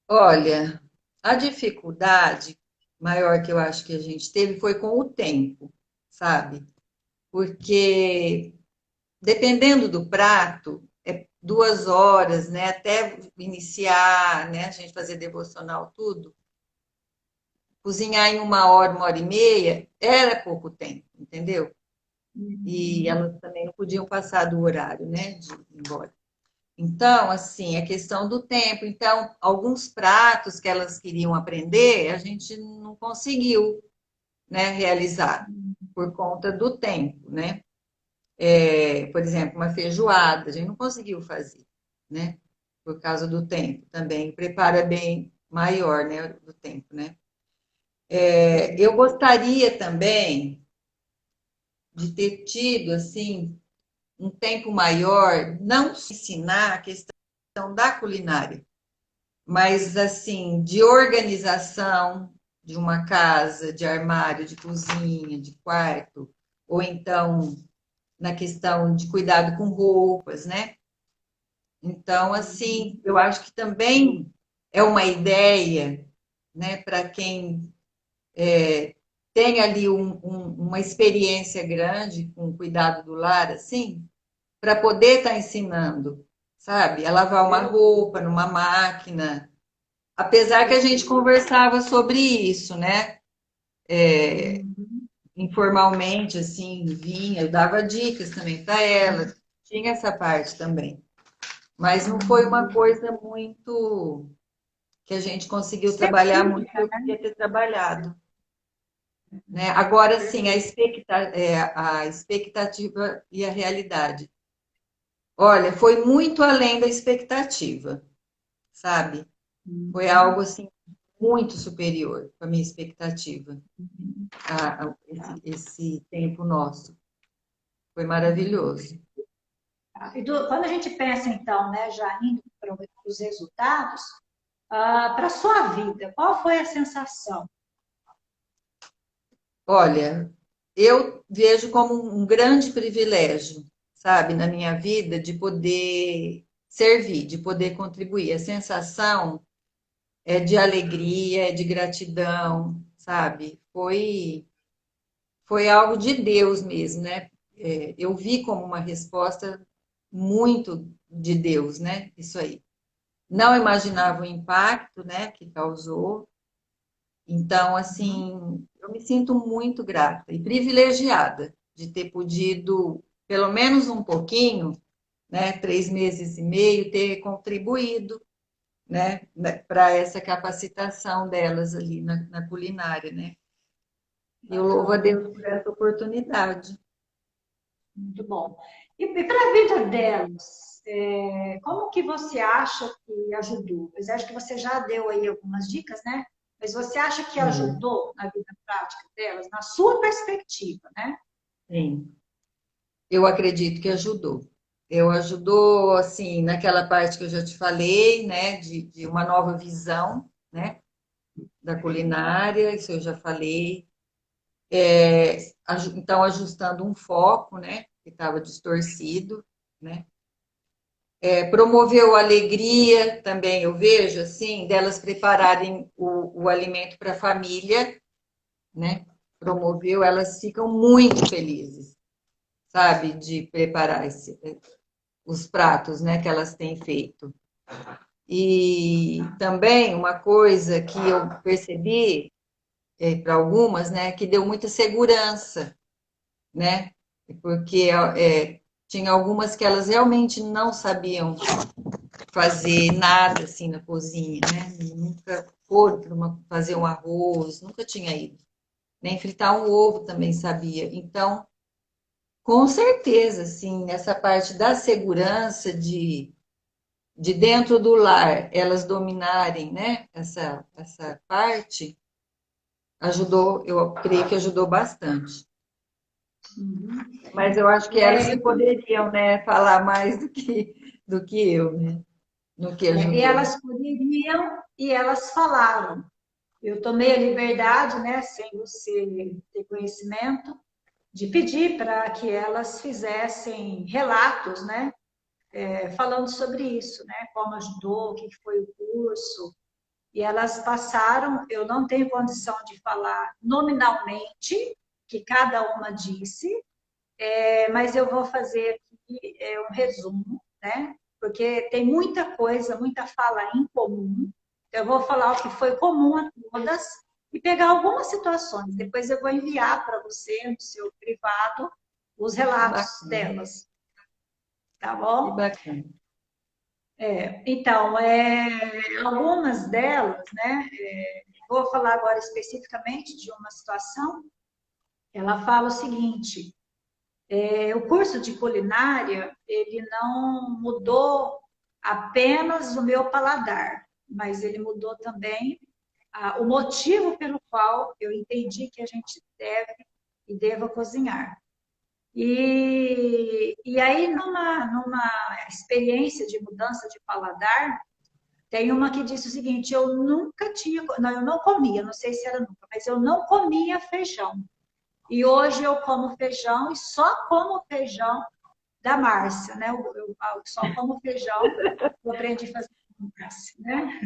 Olha, a dificuldade maior que eu acho que a gente teve foi com o tempo, sabe? Porque dependendo do prato, é 2 horas, né? Até iniciar, né? A gente fazer devocional, tudo. Cozinhar em 1 hora, 1 hora e meia, era pouco tempo, entendeu? E elas também não podiam passar do horário, né? De ir embora. Então, assim, a questão do tempo. Então, alguns pratos que elas queriam aprender, a gente não conseguiu, né, realizar por conta do tempo, né? Por exemplo, uma feijoada, a gente não conseguiu fazer, né? Por causa do tempo também. O preparo é bem maior, né, do tempo, né? Eu gostaria também de ter tido, assim, um tempo maior, não ensinar a questão da culinária, mas assim, de organização de uma casa, de armário, de cozinha, de quarto, ou então na questão de cuidado com roupas, né? Então, assim, eu acho que também é uma ideia, né, para quem tem ali uma experiência grande com o cuidado do lar, assim, para poder estar ensinando, sabe? A lavar uma roupa numa máquina. Apesar que a gente conversava sobre isso, né? Informalmente, assim, vinha, eu dava dicas também para ela, tinha essa parte também. Mas não foi uma coisa muito que a gente conseguiu trabalhar muito que eu queria ter trabalhado. Né? Agora, sim, a expectativa e a realidade. Olha, foi muito além da expectativa, sabe? Foi algo assim muito superior à minha expectativa, esse tempo nosso. Foi maravilhoso. Quando a gente pensa, então, né, já indo para os resultados, para a sua vida, qual foi a sensação? Olha, eu vejo como um grande privilégio, sabe, na minha vida, de poder servir, de poder contribuir. A sensação é de alegria, é de gratidão, sabe? Foi algo de Deus mesmo, né? Eu vi como uma resposta muito de Deus, né? Isso aí. Não imaginava o impacto, né, que causou. Então, assim, eu me sinto muito grata e privilegiada de ter podido, pelo menos um pouquinho, né, 3 meses e meio, ter contribuído, né, para essa capacitação delas ali na culinária, né? Eu louvo a Deus por essa oportunidade. Muito bom. E para a vida delas, como que você acha que ajudou? Apesar de que você já deu aí algumas dicas, né? Mas você acha que Sim, ajudou na vida prática delas, na sua perspectiva, né? sim. Eu acredito que ajudou. Eu ajudou, assim, naquela parte que eu já te falei, né, de uma nova visão, né, da culinária, isso eu já falei. Então, ajustando um foco, né, que estava distorcido, né. Promoveu alegria também, eu vejo, assim, delas prepararem o alimento para a família, né, promoveu, elas ficam muito felizes, sabe, de preparar os pratos, né, que elas têm feito. E também uma coisa que eu percebi para algumas, né, que deu muita segurança, né, porque tinha algumas que elas realmente não sabiam fazer nada assim na cozinha, né, nunca foram para fazer um arroz, nunca tinha ido, nem fritar um ovo também sabia. Então, com certeza, assim, essa parte da segurança de dentro do lar, elas dominarem, né, essa parte, ajudou, eu creio que ajudou bastante. Uhum. Mas eu acho que elas É, que poderiam, né, falar mais do que eu, né, no que e ajudou. elas poderiam e elas falaram. Eu tomei a liberdade, né, sem você ter conhecimento, de pedir para que elas fizessem relatos, né, falando sobre isso, né, como ajudou, o que foi o curso. E elas passaram, eu não tenho condição de falar nominalmente, que cada uma disse, mas eu vou fazer aqui um resumo, né? Porque tem muita coisa, muita fala em comum. Eu vou falar o que foi comum a todas e pegar algumas situações. Depois eu vou enviar para você, no seu privado, os Que relatos bacana, delas, tá que bom? bacana. Então, algumas delas, né? Vou falar agora especificamente de uma situação. Ela fala o seguinte: o curso de culinária, ele não mudou apenas o meu paladar, mas ele mudou também o motivo pelo qual eu entendi que a gente deve e deva cozinhar. E aí, numa experiência de mudança de paladar, tem uma que disse o seguinte: eu nunca tinha, não, eu não comia, não sei se era nunca, mas eu não comia feijão. E hoje eu como feijão e só como feijão da Márcia, né? Eu só como feijão, eu aprendi a fazer com a Márcia, né?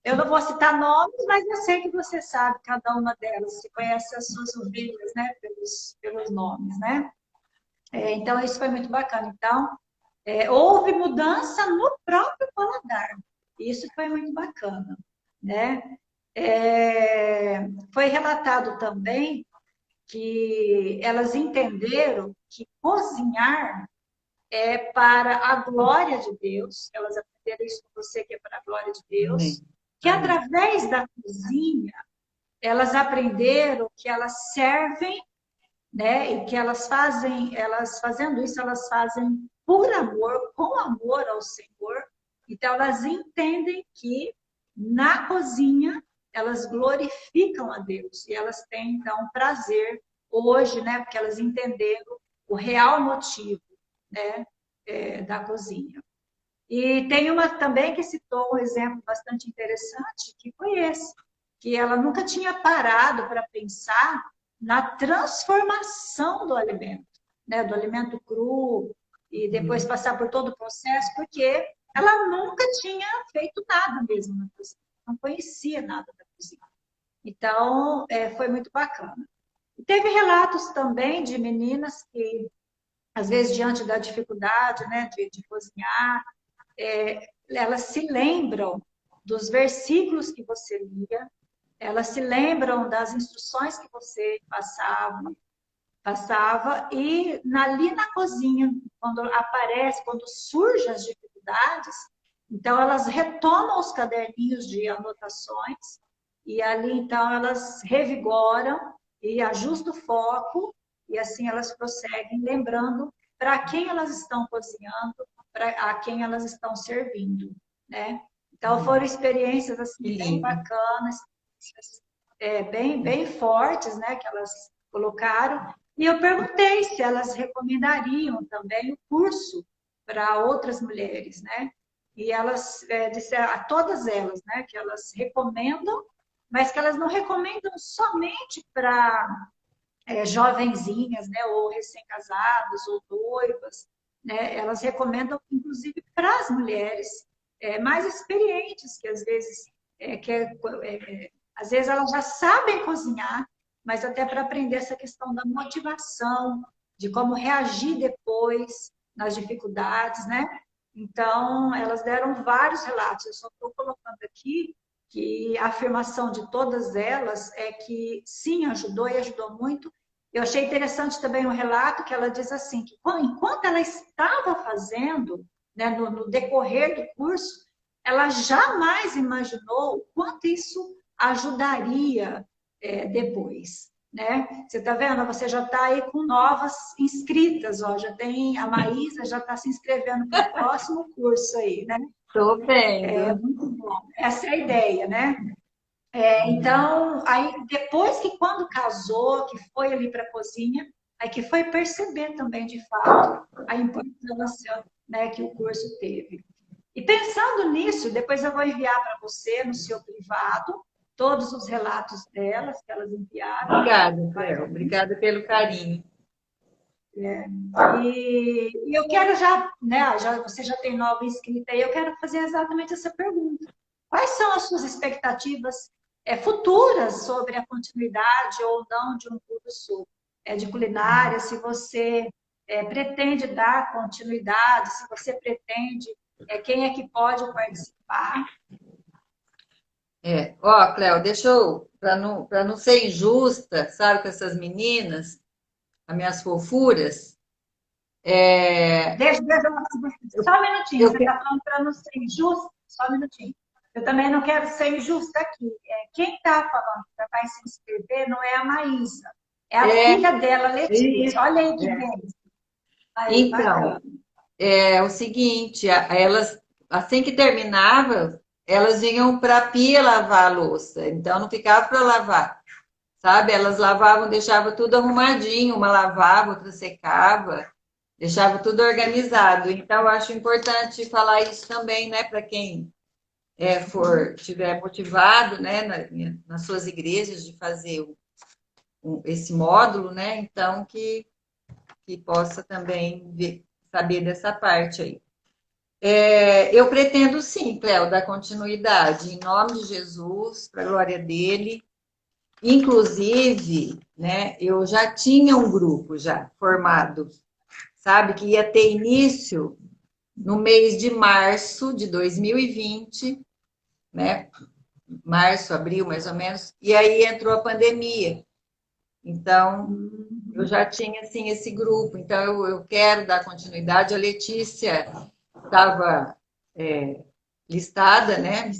Eu não vou citar nomes, mas eu sei que você sabe cada uma delas, você conhece as suas ovelhas, né? Pelos nomes, né? Então, isso foi muito bacana. Então, houve mudança no próprio paladar. Isso foi muito bacana, né? Foi relatado também que elas entenderam que cozinhar é para a glória de Deus, elas aprenderam isso com você, que é para a glória de Deus, Amém. que Amém. através da cozinha, elas aprenderam que elas servem, né, e que elas fazendo isso, elas fazem por amor, com amor ao Senhor. Então, elas entendem que na cozinha elas glorificam a Deus e elas têm, então, prazer hoje, né, porque elas entenderam o real motivo, né, da cozinha. E tem uma também que citou um exemplo bastante interessante, que foi esse, que ela nunca tinha parado para pensar na transformação do alimento, né? Do alimento cru e depois Uhum. passar por todo o processo, porque ela nunca tinha feito nada mesmo na cozinha, não conhecia nada da cozinha. Então, foi muito bacana. E teve relatos também de meninas que, às vezes, diante da dificuldade, né, de cozinhar, elas se lembram dos versículos que você lia, elas se lembram das instruções que você passava e ali na cozinha, quando aparece, quando surgem as dificuldades, então elas retomam os caderninhos de anotações e ali então elas revigoram e ajustam o foco e assim elas prosseguem lembrando para quem elas estão cozinhando, para a quem elas estão servindo, né? Então foram experiências Que assim bem lindo. bacanas, bem fortes, né, que elas colocaram. E eu perguntei se elas recomendariam também o curso para outras mulheres, né? E elas disseram, a todas elas, né, que elas recomendam, mas que elas não recomendam somente para jovenzinhas, né, ou recém-casadas, ou noivas, né? Elas recomendam, inclusive, para as mulheres mais experientes, que às vezes às vezes elas já sabem cozinhar, mas até para aprender essa questão da motivação, de como reagir depois nas dificuldades, né? Então, elas deram vários relatos. Eu só estou colocando aqui que a afirmação de todas elas é que sim, ajudou e ajudou muito. Eu achei interessante também um relato que ela diz assim, que enquanto ela estava fazendo, né, no decorrer do curso, ela jamais imaginou o quanto isso ajudaria depois. né? Você está vendo? Você já está aí com novas inscritas, ó. Já tem a Maísa, já está se inscrevendo para o próximo curso aí, né? Estou É vendo. muito bom. Essa é a ideia, né? Então, aí depois que quando casou, que foi ali para a cozinha, aí que foi perceber também, de fato, a importância, né, que o curso teve. E pensando nisso, depois eu vou enviar para você no seu privado todos os relatos delas que elas enviaram. Obrigada, Cléo. Obrigada pelo carinho. E eu quero já, né, você já tem nova inscrita aí, eu quero fazer exatamente essa pergunta. Quais são as suas expectativas futuras sobre a continuidade ou não de um curso de culinária? Se você pretende dar continuidade, se você pretende, quem é que pode participar? Ó, Cléo, deixa eu, para não ser injusta, sabe, com essas meninas, as minhas fofuras, Só um minutinho, eu, você está falando para não ser injusto? Só um minutinho. Eu também não quero ser injusta aqui. Quem está falando que vai se inscrever não é a Maísa, é a é, filha dela, isso, Letícia. Olha aí que é. bem. Aí, Então, bacana. é o seguinte, elas, assim que terminava, elas vinham para a pia lavar a louça, então não ficava para lavar, sabe? Elas lavavam, deixava tudo arrumadinho, uma lavava, outra secava, deixava tudo organizado. Então, eu acho importante falar isso também, né, para quem tiver motivado, né, nas suas igrejas de fazer esse módulo, né? Então, que possa também saber dessa parte aí. Eu pretendo sim, Cléo, dar continuidade em nome de Jesus, para a glória dele. Inclusive, né, eu já tinha um grupo já formado, sabe, que ia ter início no mês de março de 2020, né? Março, abril, mais ou menos, e aí entrou a pandemia. Então, eu já tinha assim esse grupo, então eu quero dar continuidade. A Letícia estava listada, né,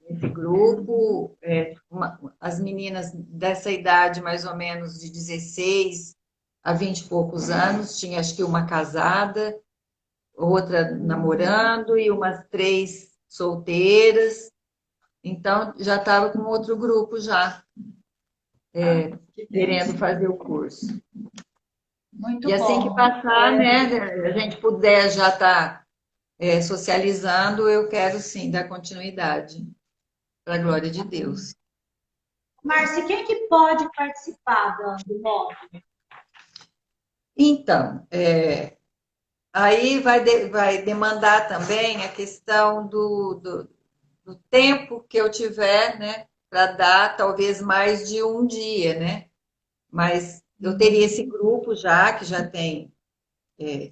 nesse grupo, as meninas dessa idade, mais ou menos de 16 a 20 e poucos anos, tinha acho que uma casada, outra namorando e umas 3 solteiras, então já estava com outro grupo já, querendo fazer o curso. E Muito assim que bom. passar, né, a gente puder já estar socializando, eu quero sim dar continuidade, para a glória de Deus. Márcia, quem que pode participar do módulo? Então, aí vai demandar também a questão do tempo que eu tiver, né, para dar talvez mais de um dia, né? Mas eu teria esse grupo já, que já tem,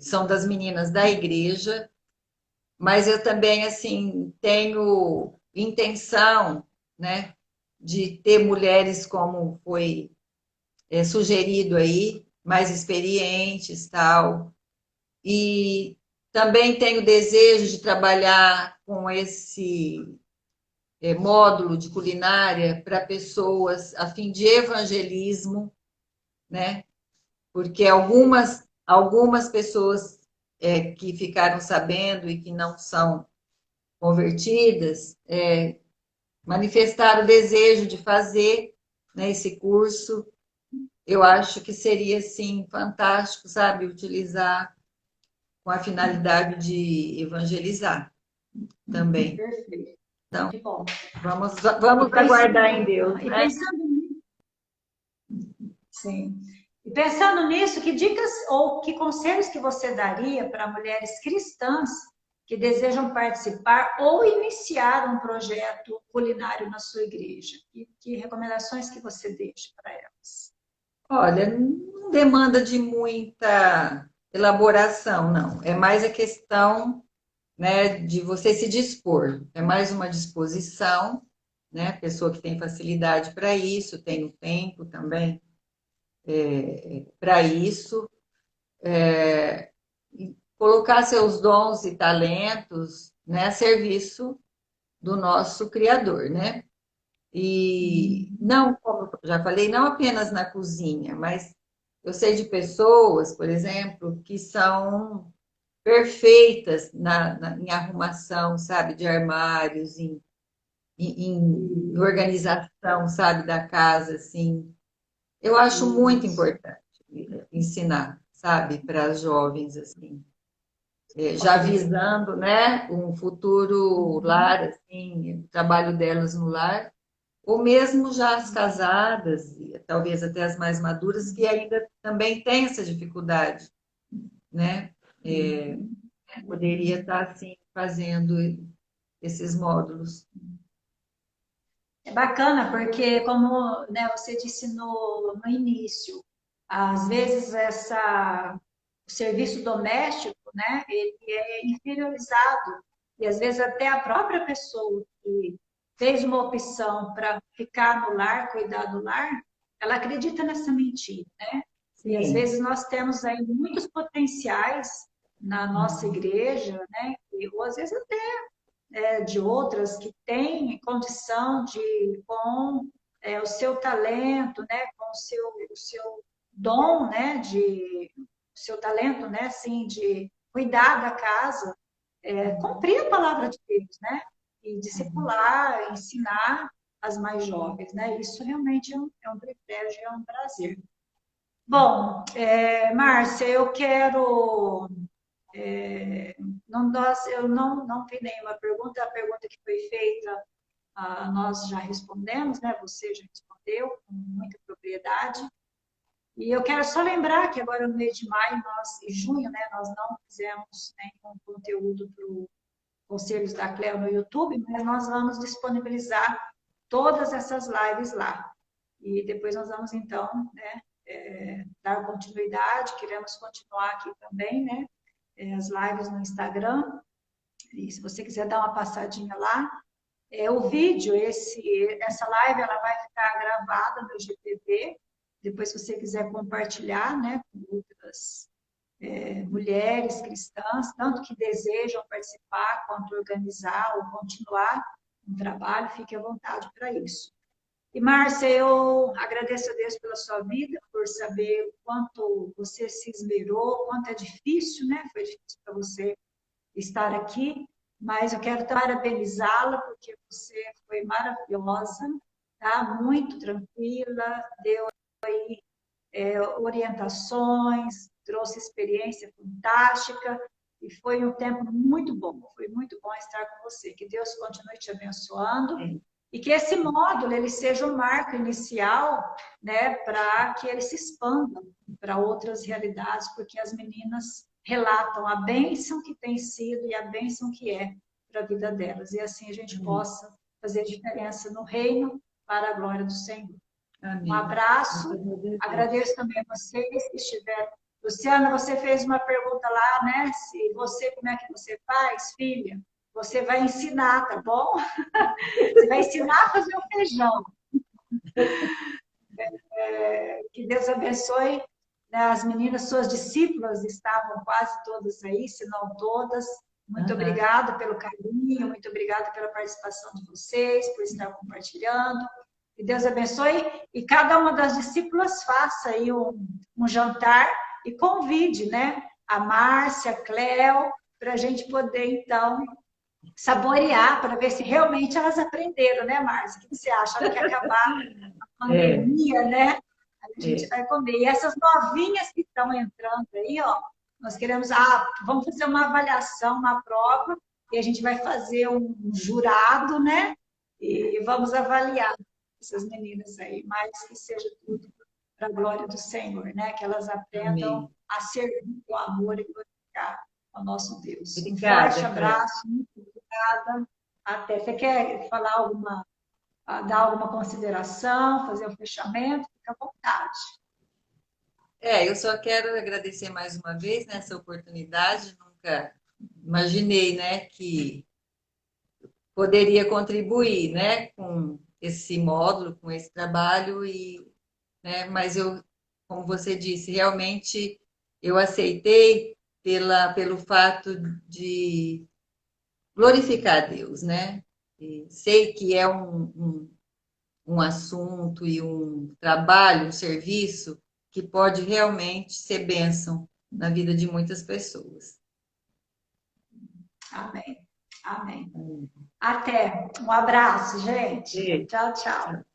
são das meninas da igreja, mas eu também, assim, tenho intenção, né, de ter mulheres como foi sugerido aí, mais experientes, tal. E também tenho desejo de trabalhar com esse módulo de culinária para pessoas a fim de evangelismo, né? Porque algumas pessoas que ficaram sabendo e que não são convertidas manifestaram o desejo de fazer, né, esse curso. Eu acho que seria, assim, fantástico, sabe, utilizar com a finalidade de evangelizar também. Perfeito. Então, Que bom. vamos aguardar em Deus, E né? pensando, sim. E pensando nisso, que dicas ou que conselhos que você daria para mulheres cristãs que desejam participar ou iniciar um projeto culinário na sua igreja? E que recomendações que você deixa para elas? Olha, não demanda de muita elaboração, não. É mais a questão, né, de você se dispor. É mais uma disposição, né? Pessoa que tem facilidade para isso, tem o tempo também para isso. E colocar seus dons e talentos, né, a serviço do nosso Criador, né? E não, como eu já falei, não apenas na cozinha, mas eu sei de pessoas, por exemplo, que são perfeitas em arrumação, sabe, de armários, em organização, sabe, da casa, assim. Eu acho muito Isso, importante ensinar, sabe, para as jovens, assim. com Já certeza. visando, né, um futuro Uhum. lar, assim, o trabalho delas no lar, ou mesmo já as casadas, e talvez até as mais maduras, que ainda também têm essa dificuldade, né? É, Uhum. poderia estar, assim, fazendo esses módulos. É bacana, porque, como, né, você disse no início, às vezes o serviço doméstico, né, ele é inferiorizado, e às vezes até a própria pessoa que fez uma opção para ficar no lar, cuidar do lar, ela acredita nessa mentira, né? E às Sim. vezes nós temos aí muitos potenciais na nossa igreja, né? Ou às vezes de outras que têm condição de, com o seu talento, né, com o seu dom, né, o seu talento, né, assim, de cuidar da casa, cumprir a palavra de Deus, né, e discipular, ensinar as mais jovens, né, isso realmente é um privilégio, é um prazer. Bom, Márcia, eu quero não, eu não vi nenhuma pergunta. A pergunta que foi feita, nós já respondemos, né? Você já respondeu com muita propriedade. E eu quero só lembrar que agora no mês de maio, em junho, né, nós não fizemos nenhum conteúdo para o Conselhos da Cleo no YouTube, mas nós vamos disponibilizar todas essas lives lá. E depois nós vamos, então, né, dar continuidade, queremos continuar aqui também, né? As lives no Instagram. E se você quiser dar uma passadinha lá, o vídeo, essa live, ela vai ficar gravada no GTV. Depois, se você quiser compartilhar, né, com outras mulheres cristãs, tanto que desejam participar, quanto organizar ou continuar um trabalho, fique à vontade para isso. E, Márcia, eu agradeço a Deus pela sua vida, por saber o quanto você se esmerou, quanto é difícil, né? Foi difícil para você estar aqui, mas eu quero parabenizá-la porque você foi maravilhosa, tá? Muito tranquila, deu orientações, trouxe experiência fantástica e foi um tempo muito bom. Foi muito bom estar com você. Que Deus continue te abençoando e que esse módulo ele seja um marco inicial, né, para que ele se expanda para outras realidades, porque as meninas relatam a bênção que tem sido e a bênção que é para a vida delas. E assim a gente possa fazer diferença no reino para a glória do Senhor. Um Amém. abraço. Agradeço também a vocês que estiveram. Luciana, você fez uma pergunta lá, né? Se você, como é que você faz, filha? Você vai ensinar, tá bom? Você vai ensinar a fazer o feijão. Que Deus abençoe, né? As meninas, suas discípulas, estavam quase todas aí, se não todas. Muito Aham. obrigada pelo carinho, muito obrigada pela participação de vocês, por estar compartilhando. Que Deus abençoe e cada uma das discípulas faça aí um jantar e convide, né? A Márcia, a Cleo, para a gente poder, então, saborear, para ver se realmente elas aprenderam, né, Márcia? O que você acha? A hora que acabar a É, pandemia, né? A gente é. vai comer. E essas novinhas que estão entrando aí, ó, nós queremos, vamos fazer uma avaliação, uma prova, e a gente vai fazer um jurado, né? E vamos avaliar essas meninas aí, mas que seja tudo para a glória do Senhor, né? Que elas aprendam Amém. a servir com amor e glorificar ao nosso Deus. Um forte Obrigada, Cléo. abraço, muito obrigada. Até. Você quer falar dar alguma consideração, fazer o fechamento? Fica à vontade. Eu só quero agradecer mais uma vez nessa oportunidade. Nunca imaginei, né, que poderia contribuir, né, com esse módulo, com esse trabalho né, mas eu, como você disse, realmente eu aceitei pelo fato de glorificar Deus, né? E sei que é um assunto e um trabalho, um serviço que pode realmente ser bênção na vida de muitas pessoas. Amém. Amém. Até. Um abraço, gente. Beijo. Tchau, tchau.